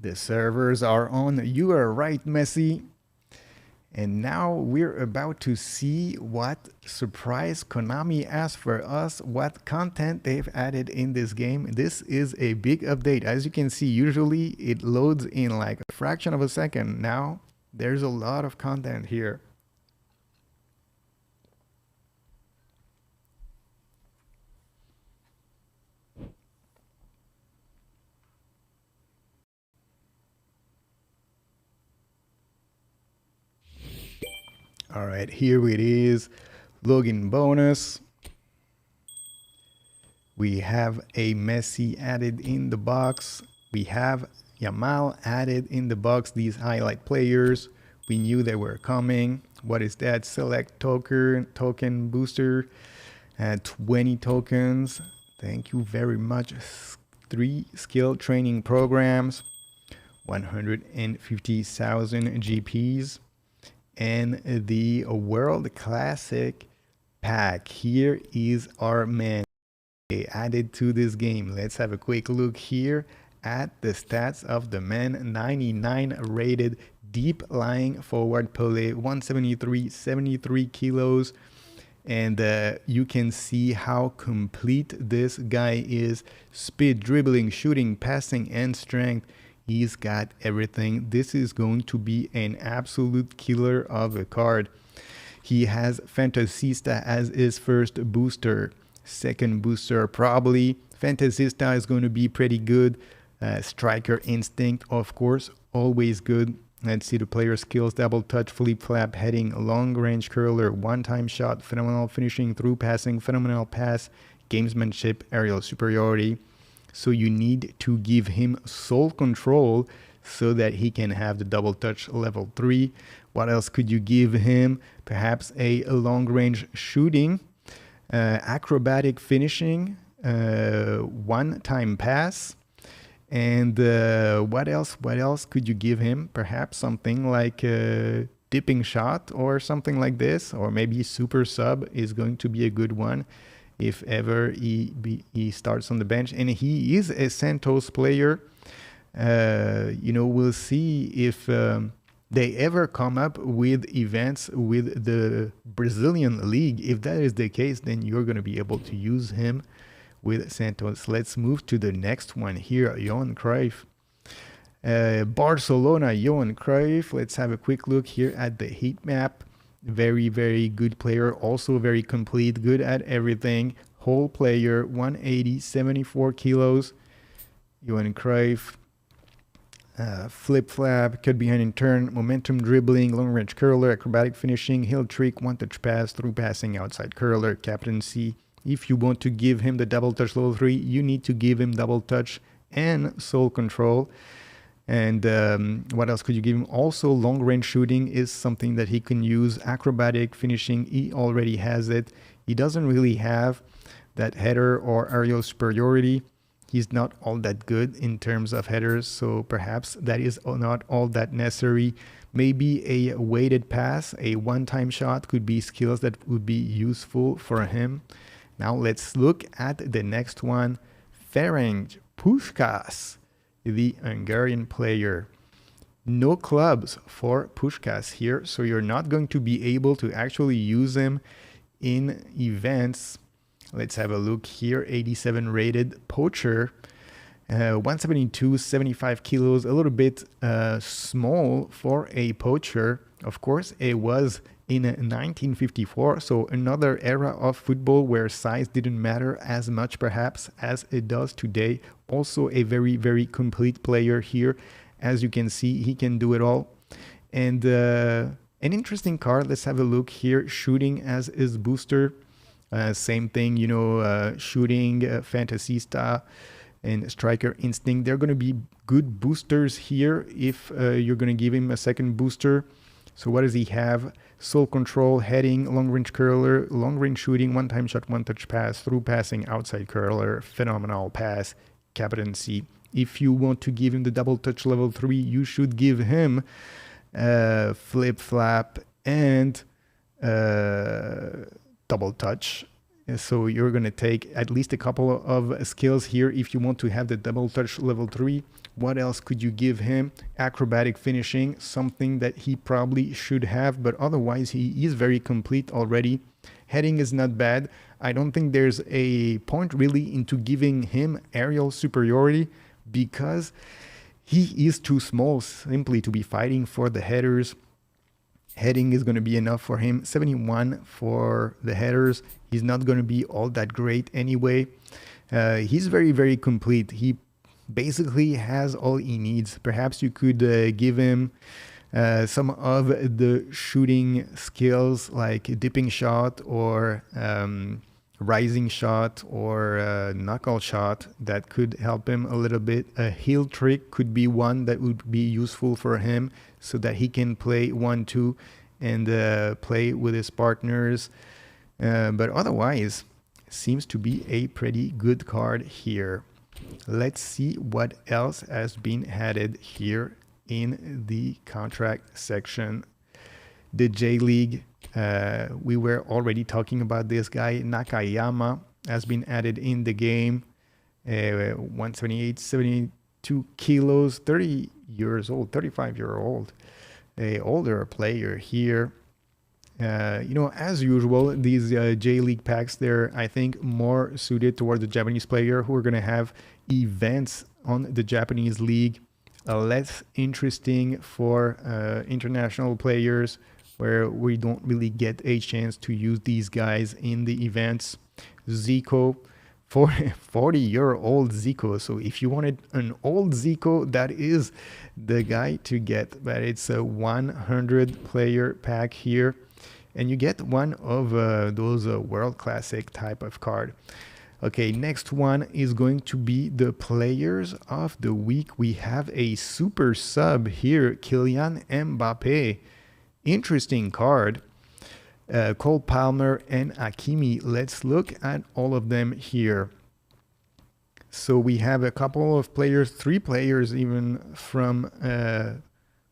The servers are on. You are right, Messi. And now we're about to see what surprise Konami has for us, what content they've added in this game. This is a big update. As you can see, usually it loads in like a fraction of a second. Now there's a lot of content here. All right, here it is, login bonus. We have a Messi added in the box. We have Yamal added in the box, these highlight players. We knew they were coming. What is that? Select token booster, 20 tokens. Thank you very much. 3 skill training programs, 150,000 GPs. And the World Classic pack. Here is our man added to this game. Let's have a quick look here at the stats of the man. 99 rated deep lying forward Pele, 173, 73 kilos. And you can see how complete this guy is. Speed, dribbling, shooting, passing, and strength. He's got everything. This is going to be an absolute killer of a card. He has Fantasista as his first booster. Second booster probably. Fantasista is going to be pretty good. Striker Instinct, of course, always good. Let's see the player skills. Double touch, flip flap, heading, long range curler, one-time shot, phenomenal finishing, through passing, phenomenal pass, gamesmanship, aerial superiority. So you need to give him soul control so that he can have the double touch level 3. What else could you give him? Perhaps a long range shooting, acrobatic finishing, one-time pass. And what else could you give him? Perhaps something like a dipping shot or something like this, or maybe super sub is going to be a good one if ever he starts on the bench. And he is a Santos player. You know, we'll see if they ever come up with events with the Brazilian league. If that is the case, then you're going to be able to use him with Santos. Let's move to the next one here, Johan Cruyff. Barcelona, Johan Cruyff. Let's have a quick look here at the heat map. Very, very good player. Also very complete, good at everything. Whole player, 180, 74 kilos. Johan Cruyff. Flip flap, cut behind and turn, momentum dribbling, long range curler, acrobatic finishing, heel trick, one touch pass, through passing, outside curler, captaincy. If you want to give him the double touch level 3, you need to give him double touch and soul control. And what else could you give him? Also, long range shooting is something that he can use. Acrobatic finishing, he already has it. He doesn't really have that header or aerial superiority. He's not all that good in terms of headers, so perhaps that is not all that necessary. Maybe a weighted pass, a one-time shot could be skills that would be useful for him. Now let's look at the next one. Ferenc Puskás, the Hungarian player. No clubs for Puskás here, so you're not going to be able to actually use him in events. Let's have a look here. 87 rated poacher, 172, 75 kilos, a little bit small for a poacher. Of course, it was in 1954, so another era of football where size didn't matter as much perhaps as it does today. Also a very, very complete player here. As you can see, he can do it all. And an interesting card. Let's have a look here. Shooting as his booster. Same thing, shooting, fantasista, and striker instinct. They're going to be good boosters here if you're going to give him a second booster. So what does he have? Soul control, heading, long range curler, long range shooting, one time shot, one touch pass, through passing, outside curler, phenomenal pass, captaincy. If you want to give him the double touch level 3, you should give him flip flap and double touch. So you're going to take at least a couple of skills here if you want to have the double touch level 3. What else could you give him? Acrobatic finishing, something that he probably should have, but otherwise he is very complete already. Heading is not bad. I don't think there's a point really into giving him aerial superiority because he is too small simply to be fighting for the headers. Heading is going to be enough for him. 71 for the headers. He's not going to be all that great anyway. He's very, very complete. He basically has all he needs. Perhaps you could give him some of the shooting skills like dipping shot or rising shot or knuckle shot that could help him a little bit. A heel trick could be one that would be useful for him so that he can play 1-2 and play with his partners. But otherwise, seems to be a pretty good card here. Let's see what else has been added here in the contract section. The J League, we were already talking about this guy. Nakayama has been added in the game. 178, 72 kilos, 30 years old, 35-year-old, a older player here. As usual, these J League packs, they're, I think, more suited towards the Japanese player who are going to have events on the Japanese league. Less interesting for international players where we don't really get a chance to use these guys in the events. Zico, 40-year-old Zico. So if you wanted an old Zico, that is the guy to get. But it's a 100 player pack here. And you get one of those World Classic type of card. Okay, next one is going to be the Players of the Week. We have a super sub here, Kylian Mbappe. Interesting card. Cole Palmer and Hakimi. Let's look at all of them here. So we have a couple of players, 3 players even from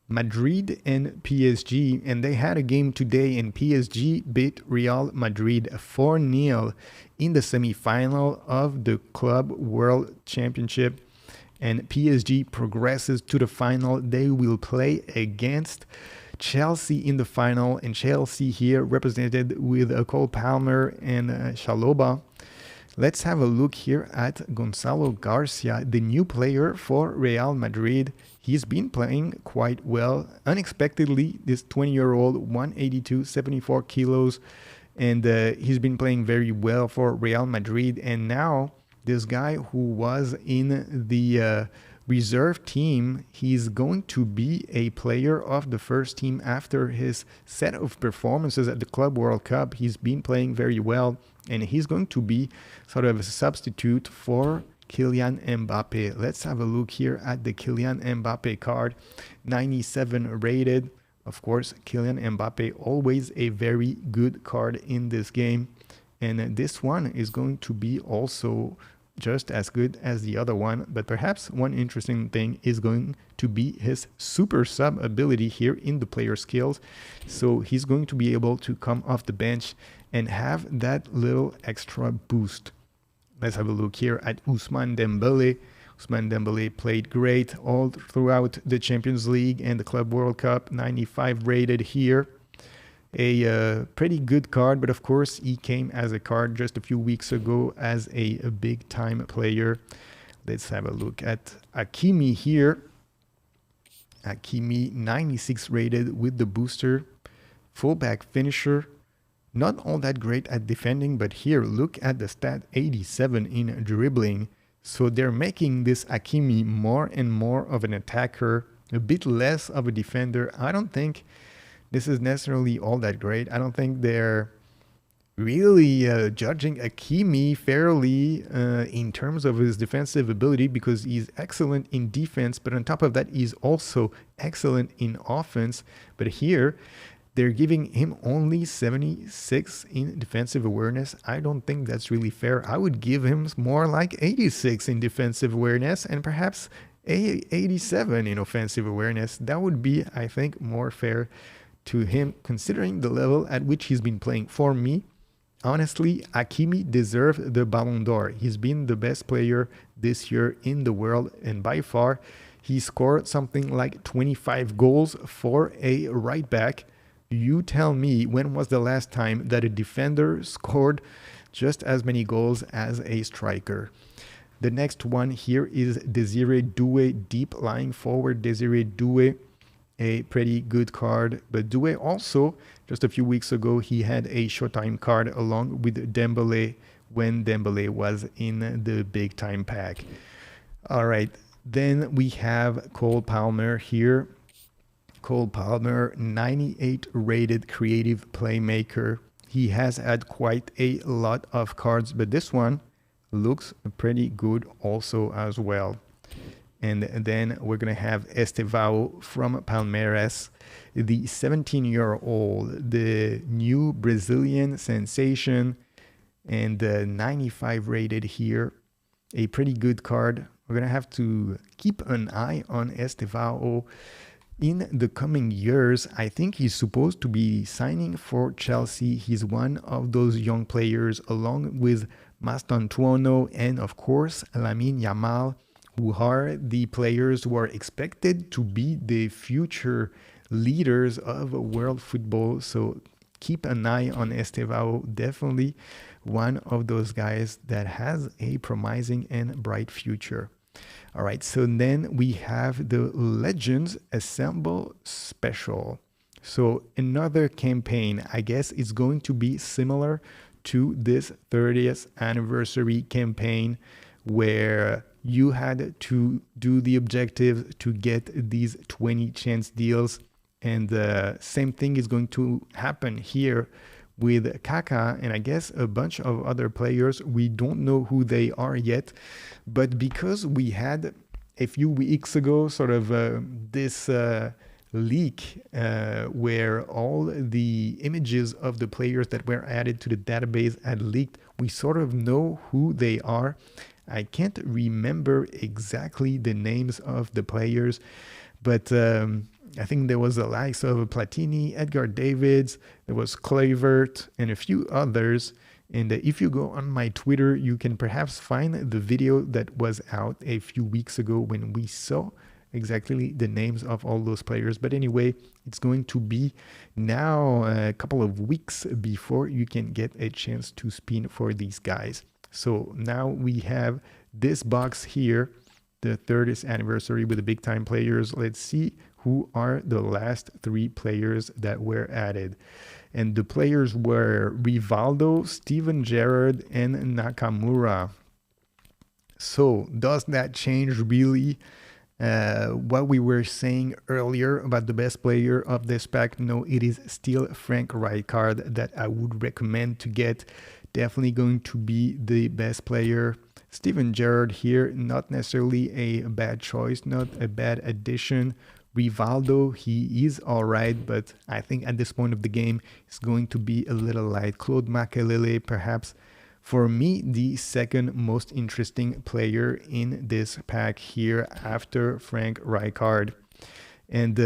Madrid and PSG, and they had a game today, and PSG beat Real Madrid 4-0 in the semi-final of the Club World Championship, and PSG progresses to the final. They will play against Chelsea in the final, and Chelsea here represented with Cole Palmer and Chalobah. Let's have a look here at Gonzalo Garcia, the new player for Real Madrid. He's been playing quite well. Unexpectedly, this 20-year-old, 182, 74 kilos, and he's been playing very well for Real Madrid. And now this guy who was in the reserve team, he's going to be a player of the first team after his set of performances at the Club World Cup. He's been playing very well, and he's going to be sort of a substitute for Kylian Mbappe. Let's have a look here at the Kylian Mbappe card, 97 rated. Of course, Kylian Mbappe, always a very good card in this game. And this one is going to be also just as good as the other one. But perhaps one interesting thing is going to be his super sub ability here in the player skills. So he's going to be able to come off the bench and have that little extra boost. Let's have a look here at Ousmane Dembele. Ousmane Dembele played great all throughout the Champions League and the Club World Cup, 95 rated here. A pretty good card, but of course he came as a card just a few weeks ago as a big time player. Let's have a look at Hakimi here. Hakimi, 96 rated with the booster. Fullback finisher. Not all that great at defending, but here look at the stat, 87 in dribbling. So they're making this Hakimi more and more of an attacker, a bit less of a defender. I don't think this is necessarily all that great. I don't think they're really judging Hakimi fairly in terms of his defensive ability, because he's excellent in defense, but on top of that, he's also excellent in offense. But here, they're giving him only 76 in defensive awareness. I don't think that's really fair. I would give him more like 86 in defensive awareness and perhaps 87 in offensive awareness. That would be, I think, more fair to him, considering the level at which he's been playing. For me, honestly, Hakimi deserved the Ballon d'Or. He's been the best player this year in the world, and by far, he scored something like 25 goals for a right back. You tell me, when was the last time that a defender scored just as many goals as a striker? The next one here is Desiree Doué, deep lying forward. Desiree Doué, a pretty good card. But Doué also, just a few weeks ago, he had a Showtime card along with Dembele when Dembele was in the big time pack. All right, then we have Cole Palmer here. Cole Palmer, 98 rated creative playmaker. He has had quite a lot of cards, but this one looks pretty good also as well. And then we're going to have Estevao from Palmeiras, the 17-year-old, the new Brazilian sensation, and 95 rated here. A pretty good card. We're going to have to keep an eye on Estevao in the coming years. I think he's supposed to be signing for Chelsea. He's one of those young players, along with Mastantuono and, of course, Lamine Yamal, who are the players who are expected to be the future leaders of world football. So keep an eye on Estevao. Definitely one of those guys that has a promising and bright future. All right, so then we have the Legends Assemble Special. So another campaign, I guess it's going to be similar to this 30th anniversary campaign, where you had to do the objective to get these 20 chance deals. And the same thing is going to happen here with Kaka and I guess a bunch of other players. We don't know who they are yet, but because we had a few weeks ago sort of this leak where all the images of the players that were added to the database had leaked, we sort of know who they are. I can't remember exactly the names of the players, but I think there was the likes of Platini, Edgar Davids, there was Kluivert, and a few others. And if you go on my Twitter, you can perhaps find the video that was out a few weeks ago when we saw exactly the names of all those players. But anyway, it's going to be now a couple of weeks before you can get a chance to spin for these guys. So now we have this box here, the 30th anniversary with the big time players. Let's see who are the last 3 players that were added. And the players were Rivaldo, Steven Gerrard, and Nakamura. So does that change really what we were saying earlier about the best player of this pack? No, it is still Frank Rijkaard that I would recommend to get. Definitely going to be the best player. Steven Gerrard here, not necessarily a bad choice, not a bad addition. Rivaldo, he is all right, but I think at this point of the game, it's going to be a little light. Claude Makélélé, perhaps, for me, the second most interesting player in this pack here after Frank Rijkaard. And,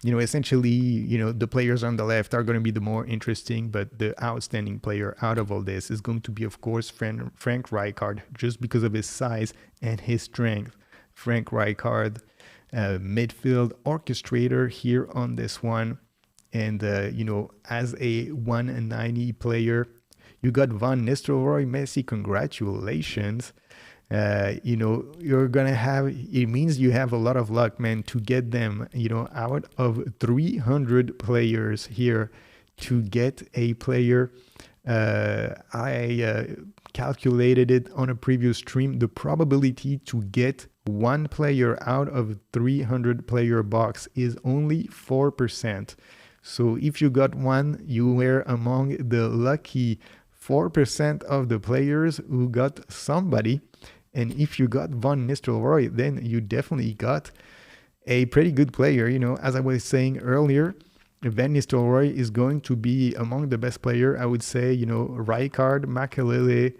essentially, the players on the left are going to be the more interesting, but the outstanding player out of all this is going to be, of course, Frank Rijkaard, just because of his size and his strength. Frank Rijkaard, midfield orchestrator here on this one. And, as a 190 player, you got Van Nistelrooy, Messi, congratulations. You're going to have, it means you have a lot of luck, man, to get them, out of 300 players here to get a player. I calculated it on a previous stream. The probability to get one player out of 300 player box is only 4%. So if you got one, you were among the lucky 4% of the players who got somebody. And if you got Van Nistelrooy, then you definitely got a pretty good player. As I was saying earlier, Van Nistelrooy is going to be among the best player. I would say, Rijkaard, Makélélé,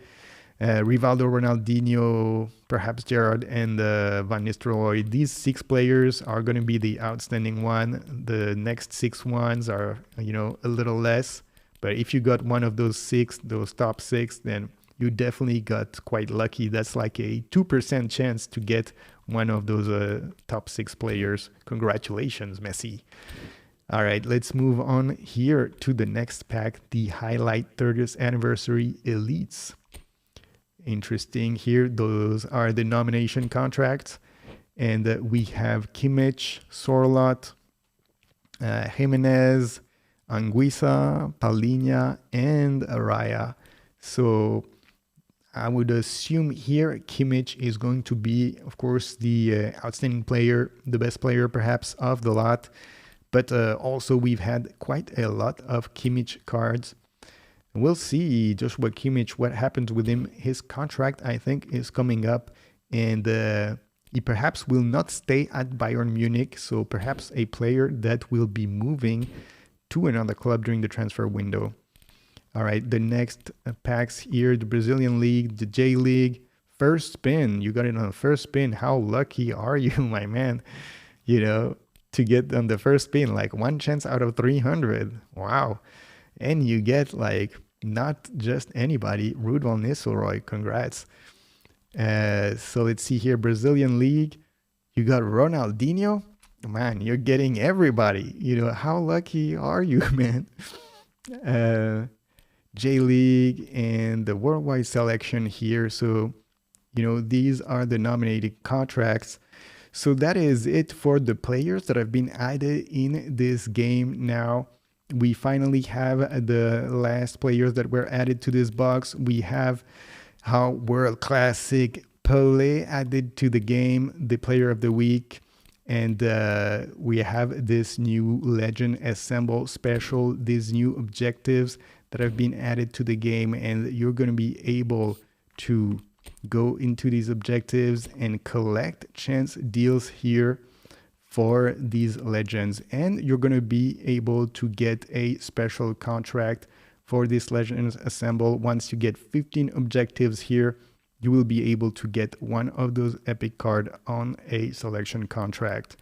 Rivaldo, Ronaldinho, perhaps Gerrard, and Van Nistelrooy. These 6 players are going to be the outstanding one. The next 6 ones are, a little less. But if you got one of those 6, those top 6, then you definitely got quite lucky. That's like a 2% chance to get one of those top 6 players. Congratulations, Messi. All right, let's move on here to the next pack, the Highlight 30th Anniversary Elites. Interesting here. Those are the nomination contracts. And we have Kimmich, Sorloth, Jimenez, Anguissa, Palhinha, and Araya. So I would assume here Kimmich is going to be, of course, the outstanding player, the best player perhaps of the lot. But also we've had quite a lot of Kimmich cards. We'll see Joshua Kimmich, what happens with him. His contract, I think, is coming up. And he perhaps will not stay at Bayern Munich. So perhaps a player that will be moving to another club during the transfer window. All right, the next packs here, the Brazilian League, the J League, first spin. You got it on the first spin. How lucky are you, my man? To get on the first spin, like 1 chance out of 300. Wow. And you get not just anybody, Ruud van Nistelrooy. Congrats. So let's see here, Brazilian League. You got Ronaldinho. Man, you're getting everybody. How lucky are you, man? J League and the worldwide selection here. So, these are the nominated contracts. So that is it for the players that have been added in this game. Now, we finally have the last players that were added to this box. We have our world classic Pele added to the game, the player of the week. And we have this new Legend Assemble special, these new objectives that have been added to the game. And you're going to be able to go into these objectives and collect chance deals here for these legends. And you're going to be able to get a special contract for this Legends Assemble. Once you get 15 objectives here, you will be able to get one of those epic cards on a selection contract.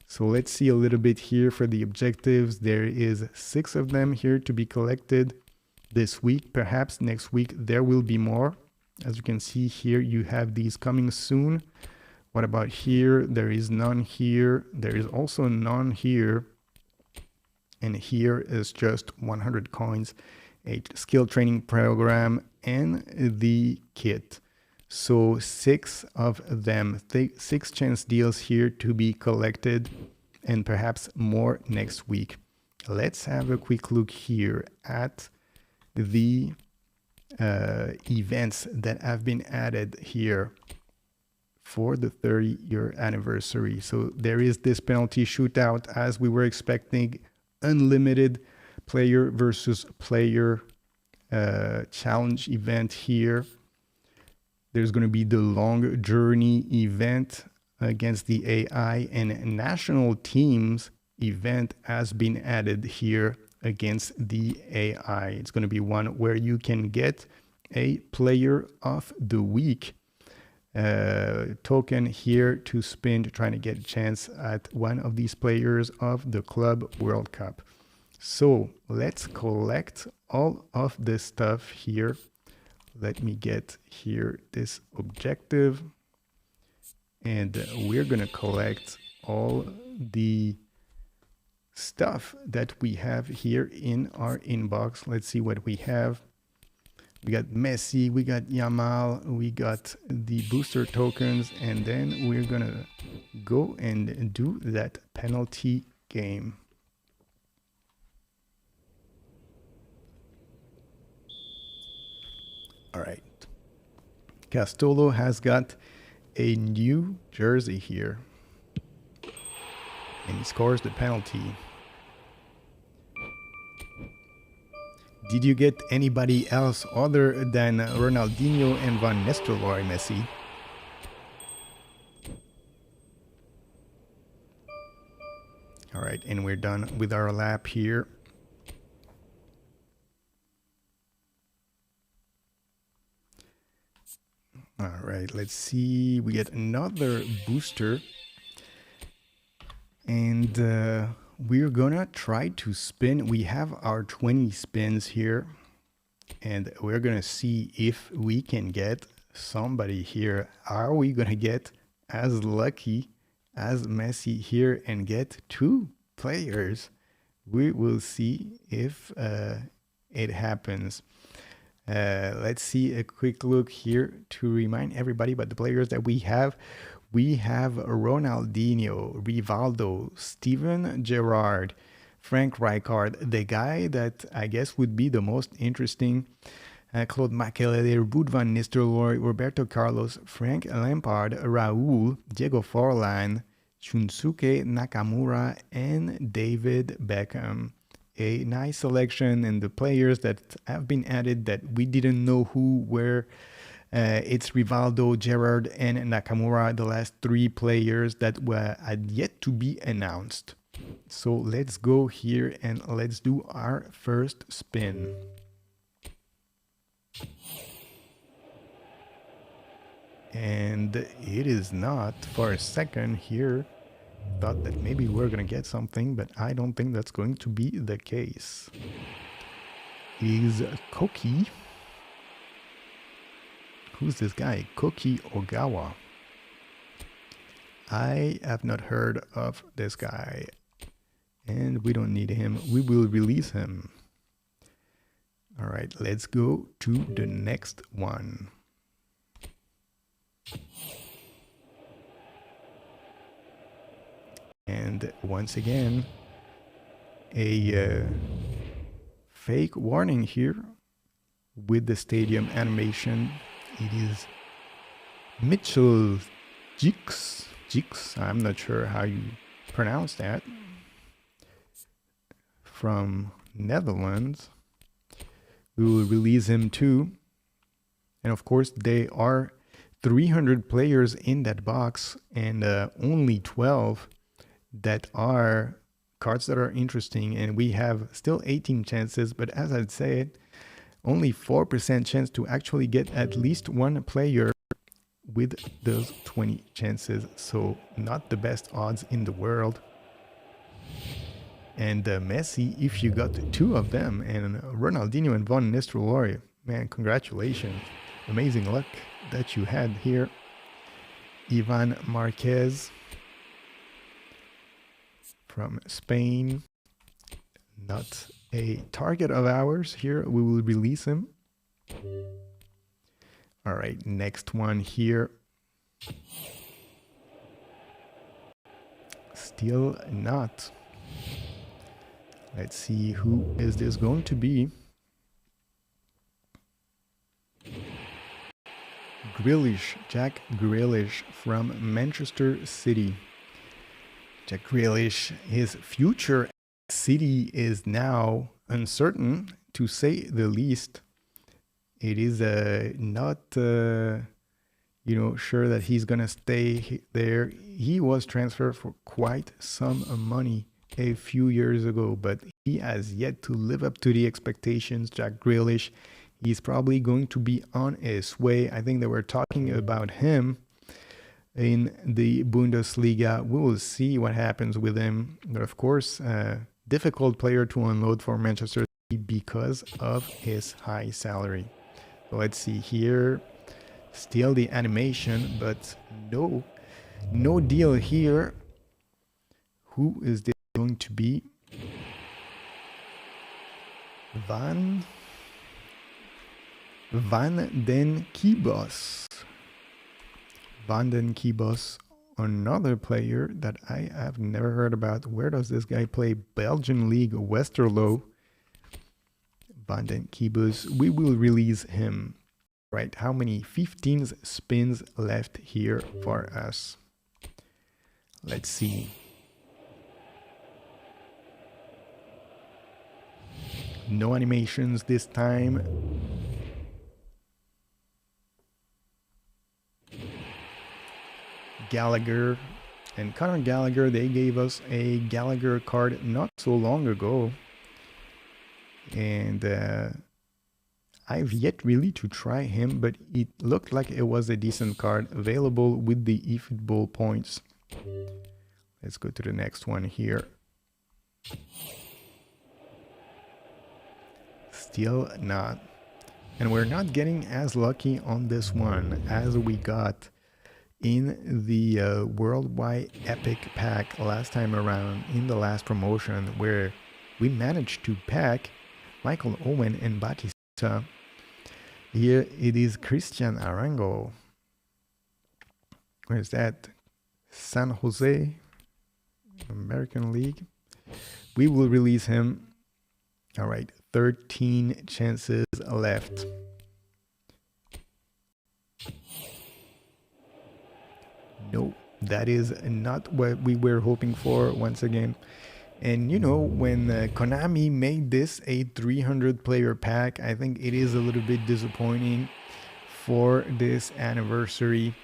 So let's see a little bit here for the objectives. There is 6 of them here to be collected this week. Perhaps next week there will be more. As you can see here, you have these coming soon. What about here? There is none here. There is also none here. And here is just 100 coins. a skill training program, and the kit. So 6 of them, 6 chance deals here to be collected, and perhaps more next week. Let's have a quick look here at the events that have been added here for the 30-year anniversary. So there is this penalty shootout, as we were expecting, unlimited player versus player challenge event here. There's going to be the long journey event against the AI, and national teams event has been added here against the AI. It's going to be one where you can get a player of the week token here to spin, trying to get a chance at one of these players of the Club World Cup. So let's collect all of this stuff here. Let me get here this objective, and we're gonna collect all the stuff that we have here in our inbox. Let's see what we have. We got Messi, we got Yamal, we got the booster tokens, and then we're gonna go and do that penalty game. All right. Castolo has got a new jersey here, and he scores the penalty. Did you get anybody else other than Ronaldinho and Van Nistelrooy, Messi? All right, and we're done with our lap here. All right, let's see. We get another booster, and we're gonna try to spin. We have our 20 spins here, and we're gonna see if we can get somebody here. Are we gonna get as lucky as Messi here and get 2 players? We will see if it happens. Let's see a quick look here to remind everybody about the players that we have. We have Ronaldinho, Rivaldo, Steven Gerrard, Frank Rijkaard, the guy that I guess would be the most interesting, Claude Makelele, Ruud van Nistelrooy, Roberto Carlos, Frank Lampard, Raul, Diego Forlan, Shunsuke Nakamura, and David Beckham. A nice selection, and the players that have been added that we didn't know who were. It's Rivaldo, Gerrard, and Nakamura, the last 3 players that had yet to be announced. So let's go here and let's do our first spin. And it is not. For a second here, thought that maybe we're gonna get something, but I don't think that's going to be the case. Is Koki. Who's this guy? Koki Ogawa. I have not heard of this guy, and we don't need him. We will release him. All right, let's go to the next one. And once again, a fake warning here with the stadium animation. It is Mitchell Jix. I'm not sure how you pronounce that. From Netherlands. We will release him too. And of course, there are 300 players in that box, and only 12 that are cards that are interesting, and we have still 18 chances, but as I said, only 4% chance to actually get at least 1 player with those 20 chances, so not the best odds in the world. And Messi, if you got 2 of them, and Ronaldinho and Van Nistelrooy, man, congratulations. Amazing luck that you had here. Ivan Marquez from Spain, not a target of ours here. We will release him. All right, next one here. Still not. Let's see, who is this going to be? Grealish, Jack Grealish from Manchester City. Jack Grealish, his future at City is now uncertain, to say the least. It is not, sure that he's gonna stay there. He was transferred for quite some money a few years ago, but he has yet to live up to the expectations. Jack Grealish, he's probably going to be on his way. I think they were talking about him in the Bundesliga. We will see what happens with him. But of course, difficult player to unload for Manchester City because of his high salary. So let's see here. Still the animation, but no deal here. Who is this going to be? Van den Kiebos. Van den Kiebos, another player that I have never heard about. Where does this guy play? Belgian League, Westerlo. Van den Kiebos, we will release him. Right, how many? 15 spins left here for us. Let's see. No animations this time. Gallagher and Conor Gallagher, they gave us a Gallagher card not so long ago. And I've yet really to try him, but it looked like it was a decent card available with the eFootball points. Let's go to the next one here. Still not. And we're not getting as lucky on this one as we got in the Worldwide Epic Pack last time around in the last promotion, where we managed to pack Michael Owen and Batista. Here it is Christian Arango. Where's that? San Jose, American League. We will release him. All right, 13 chances left. No, that is not what we were hoping for once again. And when Konami made this a 300 player pack, I think it is a little bit disappointing for this anniversary.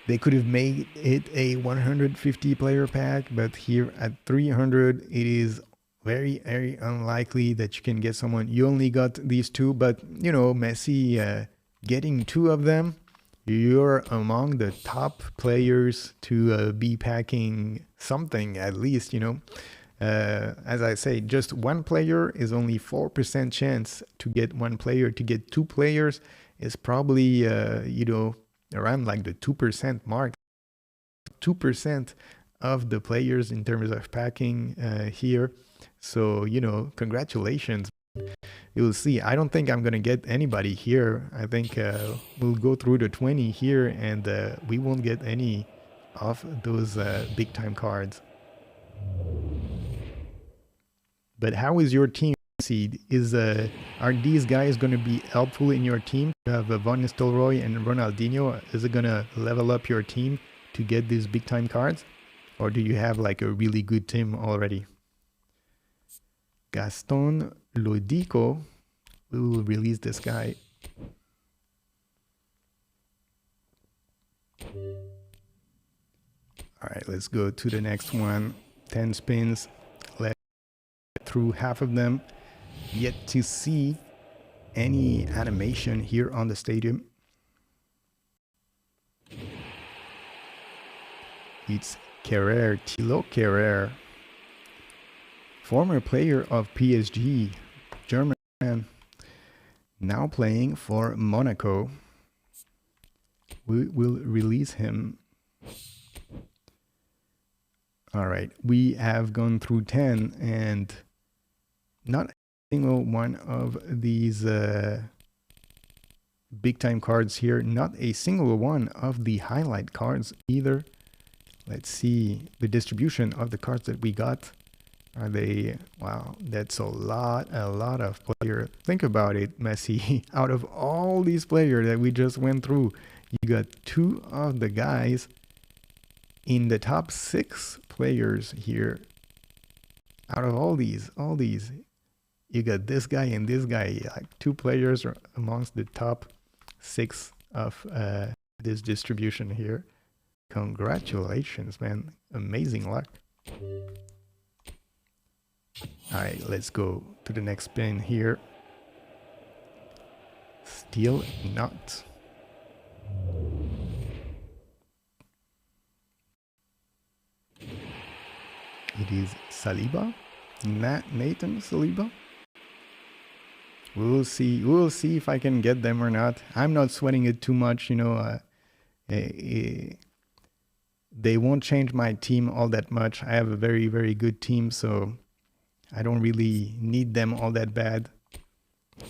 They could have made it a 150 player pack, but here at 300, it is very, very unlikely that you can get someone. You only got these two, but Messi getting two of them, you're among the top players to be packing something at least, As I say, just one player is only 4% chance to get one player. To get two players is probably, around like the 2% mark. 2% of the players in terms of packing here. So, congratulations. You'll see. I don't think I'm going to get anybody here. I think we'll go through the 20 here and we won't get any of those big time cards. But how is your team seed? Are these guys going to be helpful in your team? You have Van Nistelrooy and Ronaldinho. Is it going to level up your team to get these big time cards? Or do you have like a really good team already? Gaston Lodico. We will release this guy. All right, let's go to the next one. 10 spins. Let's get through half of them. Yet to see any animation here on the stadium. It's Kerrer, Thilo Kerrer. Former player of PSG, German man, now playing for Monaco. We will release him. All right, we have gone through 10 and not a single one of these big time cards here. Not a single one of the highlight cards either. Let's see the distribution of the cards that we got. Are they, wow, that's a lot of players. Think about it, Messi. Out of all these players that we just went through, you got 2 of the guys in the top 6 players here. Out of all these, you got this guy and this guy, like 2 players are amongst the top 6 of this distribution here. Congratulations, man. Amazing luck. All right, let's go to the next spin here. Still not. It is Saliba, Nathan Saliba. We'll see. We'll see if I can get them or not. I'm not sweating it too much, you know. They won't change my team all that much. I have a very, very good team, so I don't really need them all that bad.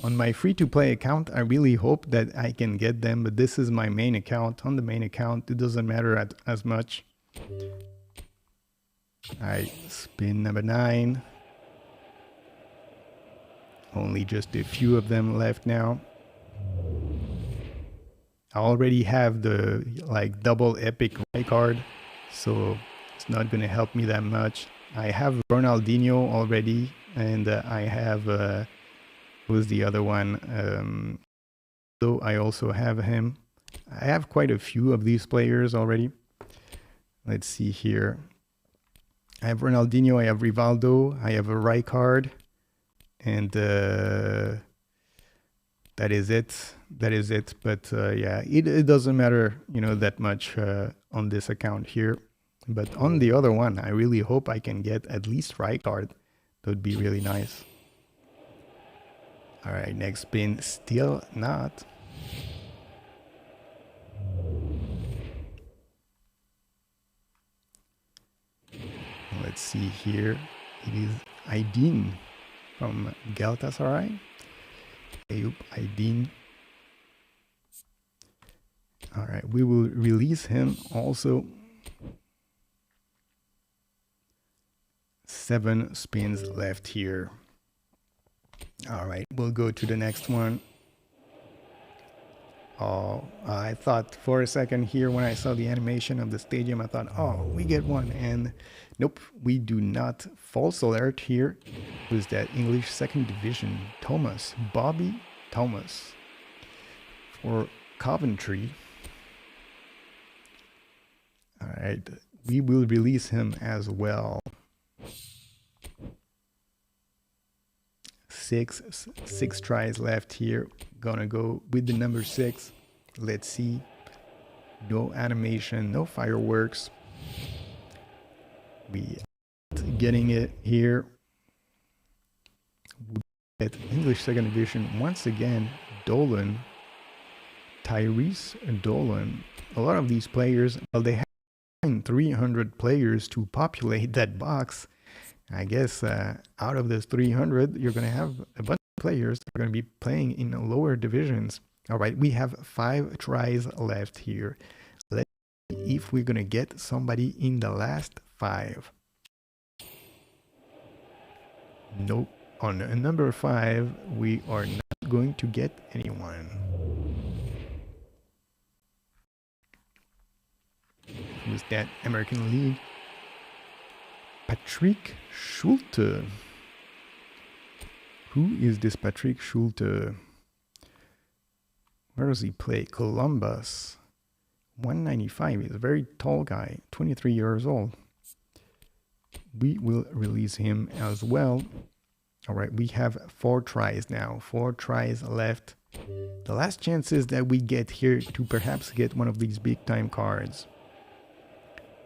On my free-to-play account, I really hope that I can get them, but this is my main account. On the main account, it doesn't matter as much. Alright, spin number 9. Only just a few of them left now. I already have the double epic right card, so it's not going to help me that much. I have Ronaldinho already, and I have who's the other one? So I also have him. I have quite a few of these players already. Let's see here. I have Ronaldinho, I have Rivaldo, I have a Rijkaard, and that is it. That is it. But yeah, it doesn't matter, you know, that much on this account here. But on the other one, I really hope I can get at least Rijkaard. That would be really nice. All right, next spin, still not. Let's see here. It is Aydin from Galatasaray. Ayup Aydin. All right, we will release him also. 7 spins left here. All right, we'll go to the next one. Oh, I thought for a second here when I saw the animation of the stadium, I thought, oh, we get one. And nope, we do not. False alert here. Who's that? English second division. Thomas. Bobby Thomas. For Coventry. All right, we will release him as well. 6 tries left here. Gonna go with the number 6. Let's see. No animation, no fireworks. We getting it here. We get English second division once again. Dolan, Tyrese Dolan. A lot of these players, well, they have 300 players to populate that box. I guess out of those 300, you're going to have a bunch of players that are going to be playing in lower divisions. All right, we have 5 tries left here. Let's see if we're going to get somebody in the last 5. Nope. On number 5, we are not going to get anyone. Who's that? American League. Patrick Schulte. Who is this Patrick Schulte? Where does he play? Columbus. 195. He's a very tall guy. 23 years old. We will release him as well. All right, we have 4 tries now. 4 tries left. The last chances that we get here to perhaps get one of these big time cards.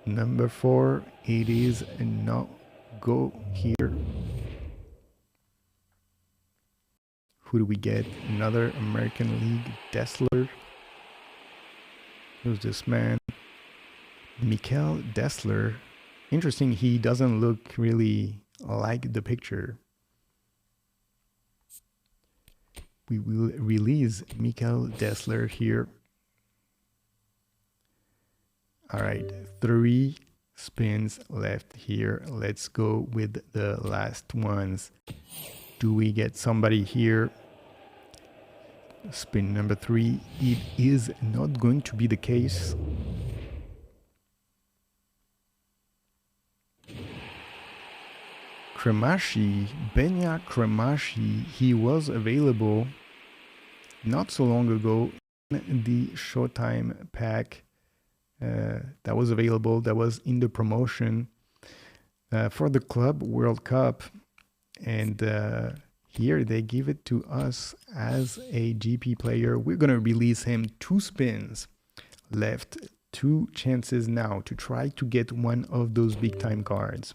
Number 4, it is a no go here. Who do we get? Another American League, Dessler. Who's this man? Mikel Dessler. Interesting, he doesn't look really like the picture. we will release Mikael Dessler here. All right, 3 spins left here. Let's go with the last ones. Do we get somebody here? Spin number 3. It is not going to be the case. Kremashi, Benya Kremashi, he was available not so long ago in the Showtime pack that was available, that was in the promotion for the Club World Cup. And here they give it to us as a GP player. We're going to release him. 2 spins left, 2 chances now to try to get one of those big time cards.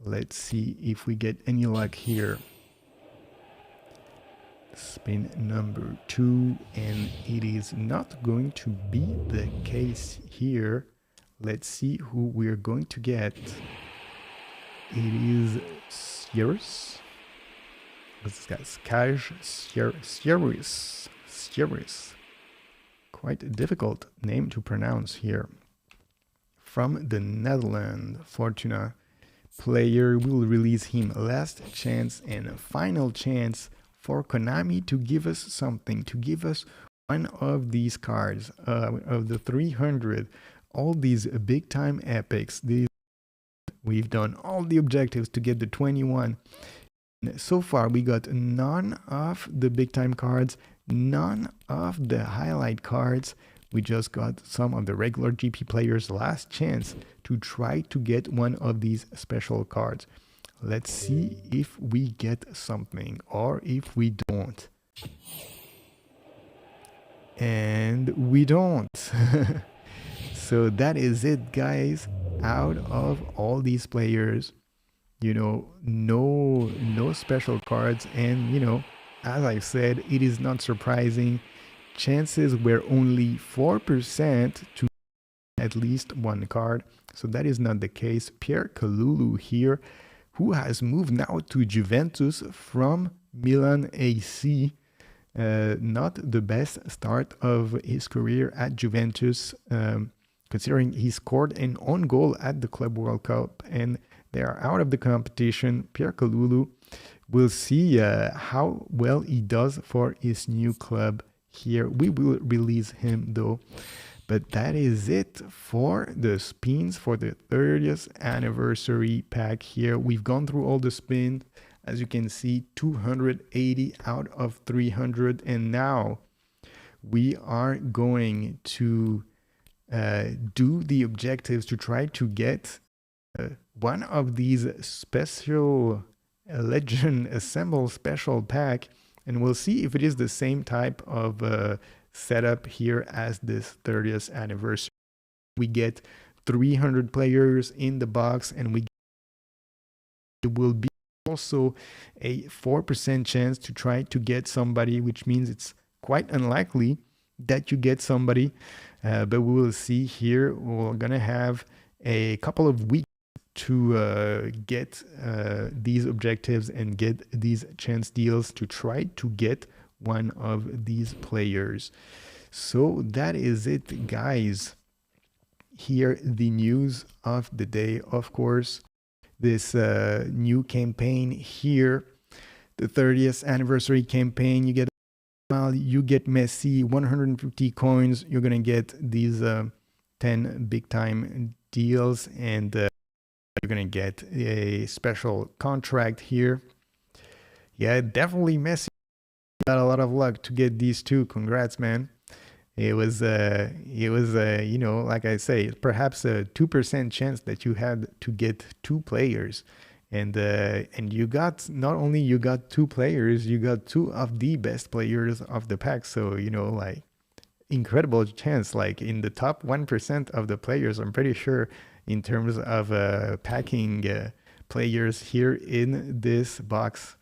Let's see if we get any luck here. Spin number 2, and it is not going to be the case here. Let's see who we're going to get. It is Sierras. What's this guy? Sierras. Quite a difficult name to pronounce here. From the Netherlands, Fortuna. Player will release him. Last chance and a final chance for Konami to give us something, to give us one of these cards of the 300. All these big time epics. We've done all the objectives to get the 21. So far we got none of the big time cards, none of the highlight cards. We just got some of the regular GP players' last chance to try to get one of these special cards. Let's see if we get something or if we don't. And we don't. So that is it, guys. Out of all these players, you know, no special cards. And, you know, as I said, it is not surprising. Chances were only 4% to at least one card. So that is not the case. Pierre Kalulu here, who has moved now to Juventus from Milan AC. Not the best start of his career at Juventus, considering he scored an own goal at the Club World Cup and they are out of the competition. Pierre Kalulu, we'll see how well he does for his new club here. We will release him though. But that is it for the spins for the 30th anniversary pack here. We've gone through all the spins. As you can see, 280 out of 300. And now we are going to do the objectives to try to get one of these special Legend Assemble special pack. And we'll see if it is the same type of setup here as this 30th anniversary. We get 300 players in the box, and it will be also a 4% chance to try to get somebody, which means it's quite unlikely that you get somebody, but we will see here. We're gonna have a couple of weeks to get these objectives and get these chance deals to try to get one of these players. So that is it, guys. Here the news of the day, of course, this new campaign here, the 30th anniversary campaign. You get Messi 150 coins. You're gonna get these 10 big time deals, and you're gonna get a special contract here. Yeah, definitely Messi got a lot of luck to get these two. Congrats, man. It was you know, like I say, perhaps a 2% chance that you had to get 2 players, and you got, not only you got 2 players, you got 2 of the best players of the pack. So, you know, like, incredible chance, like in the top 1% of the players, I'm pretty sure, in terms of packing players here in this box.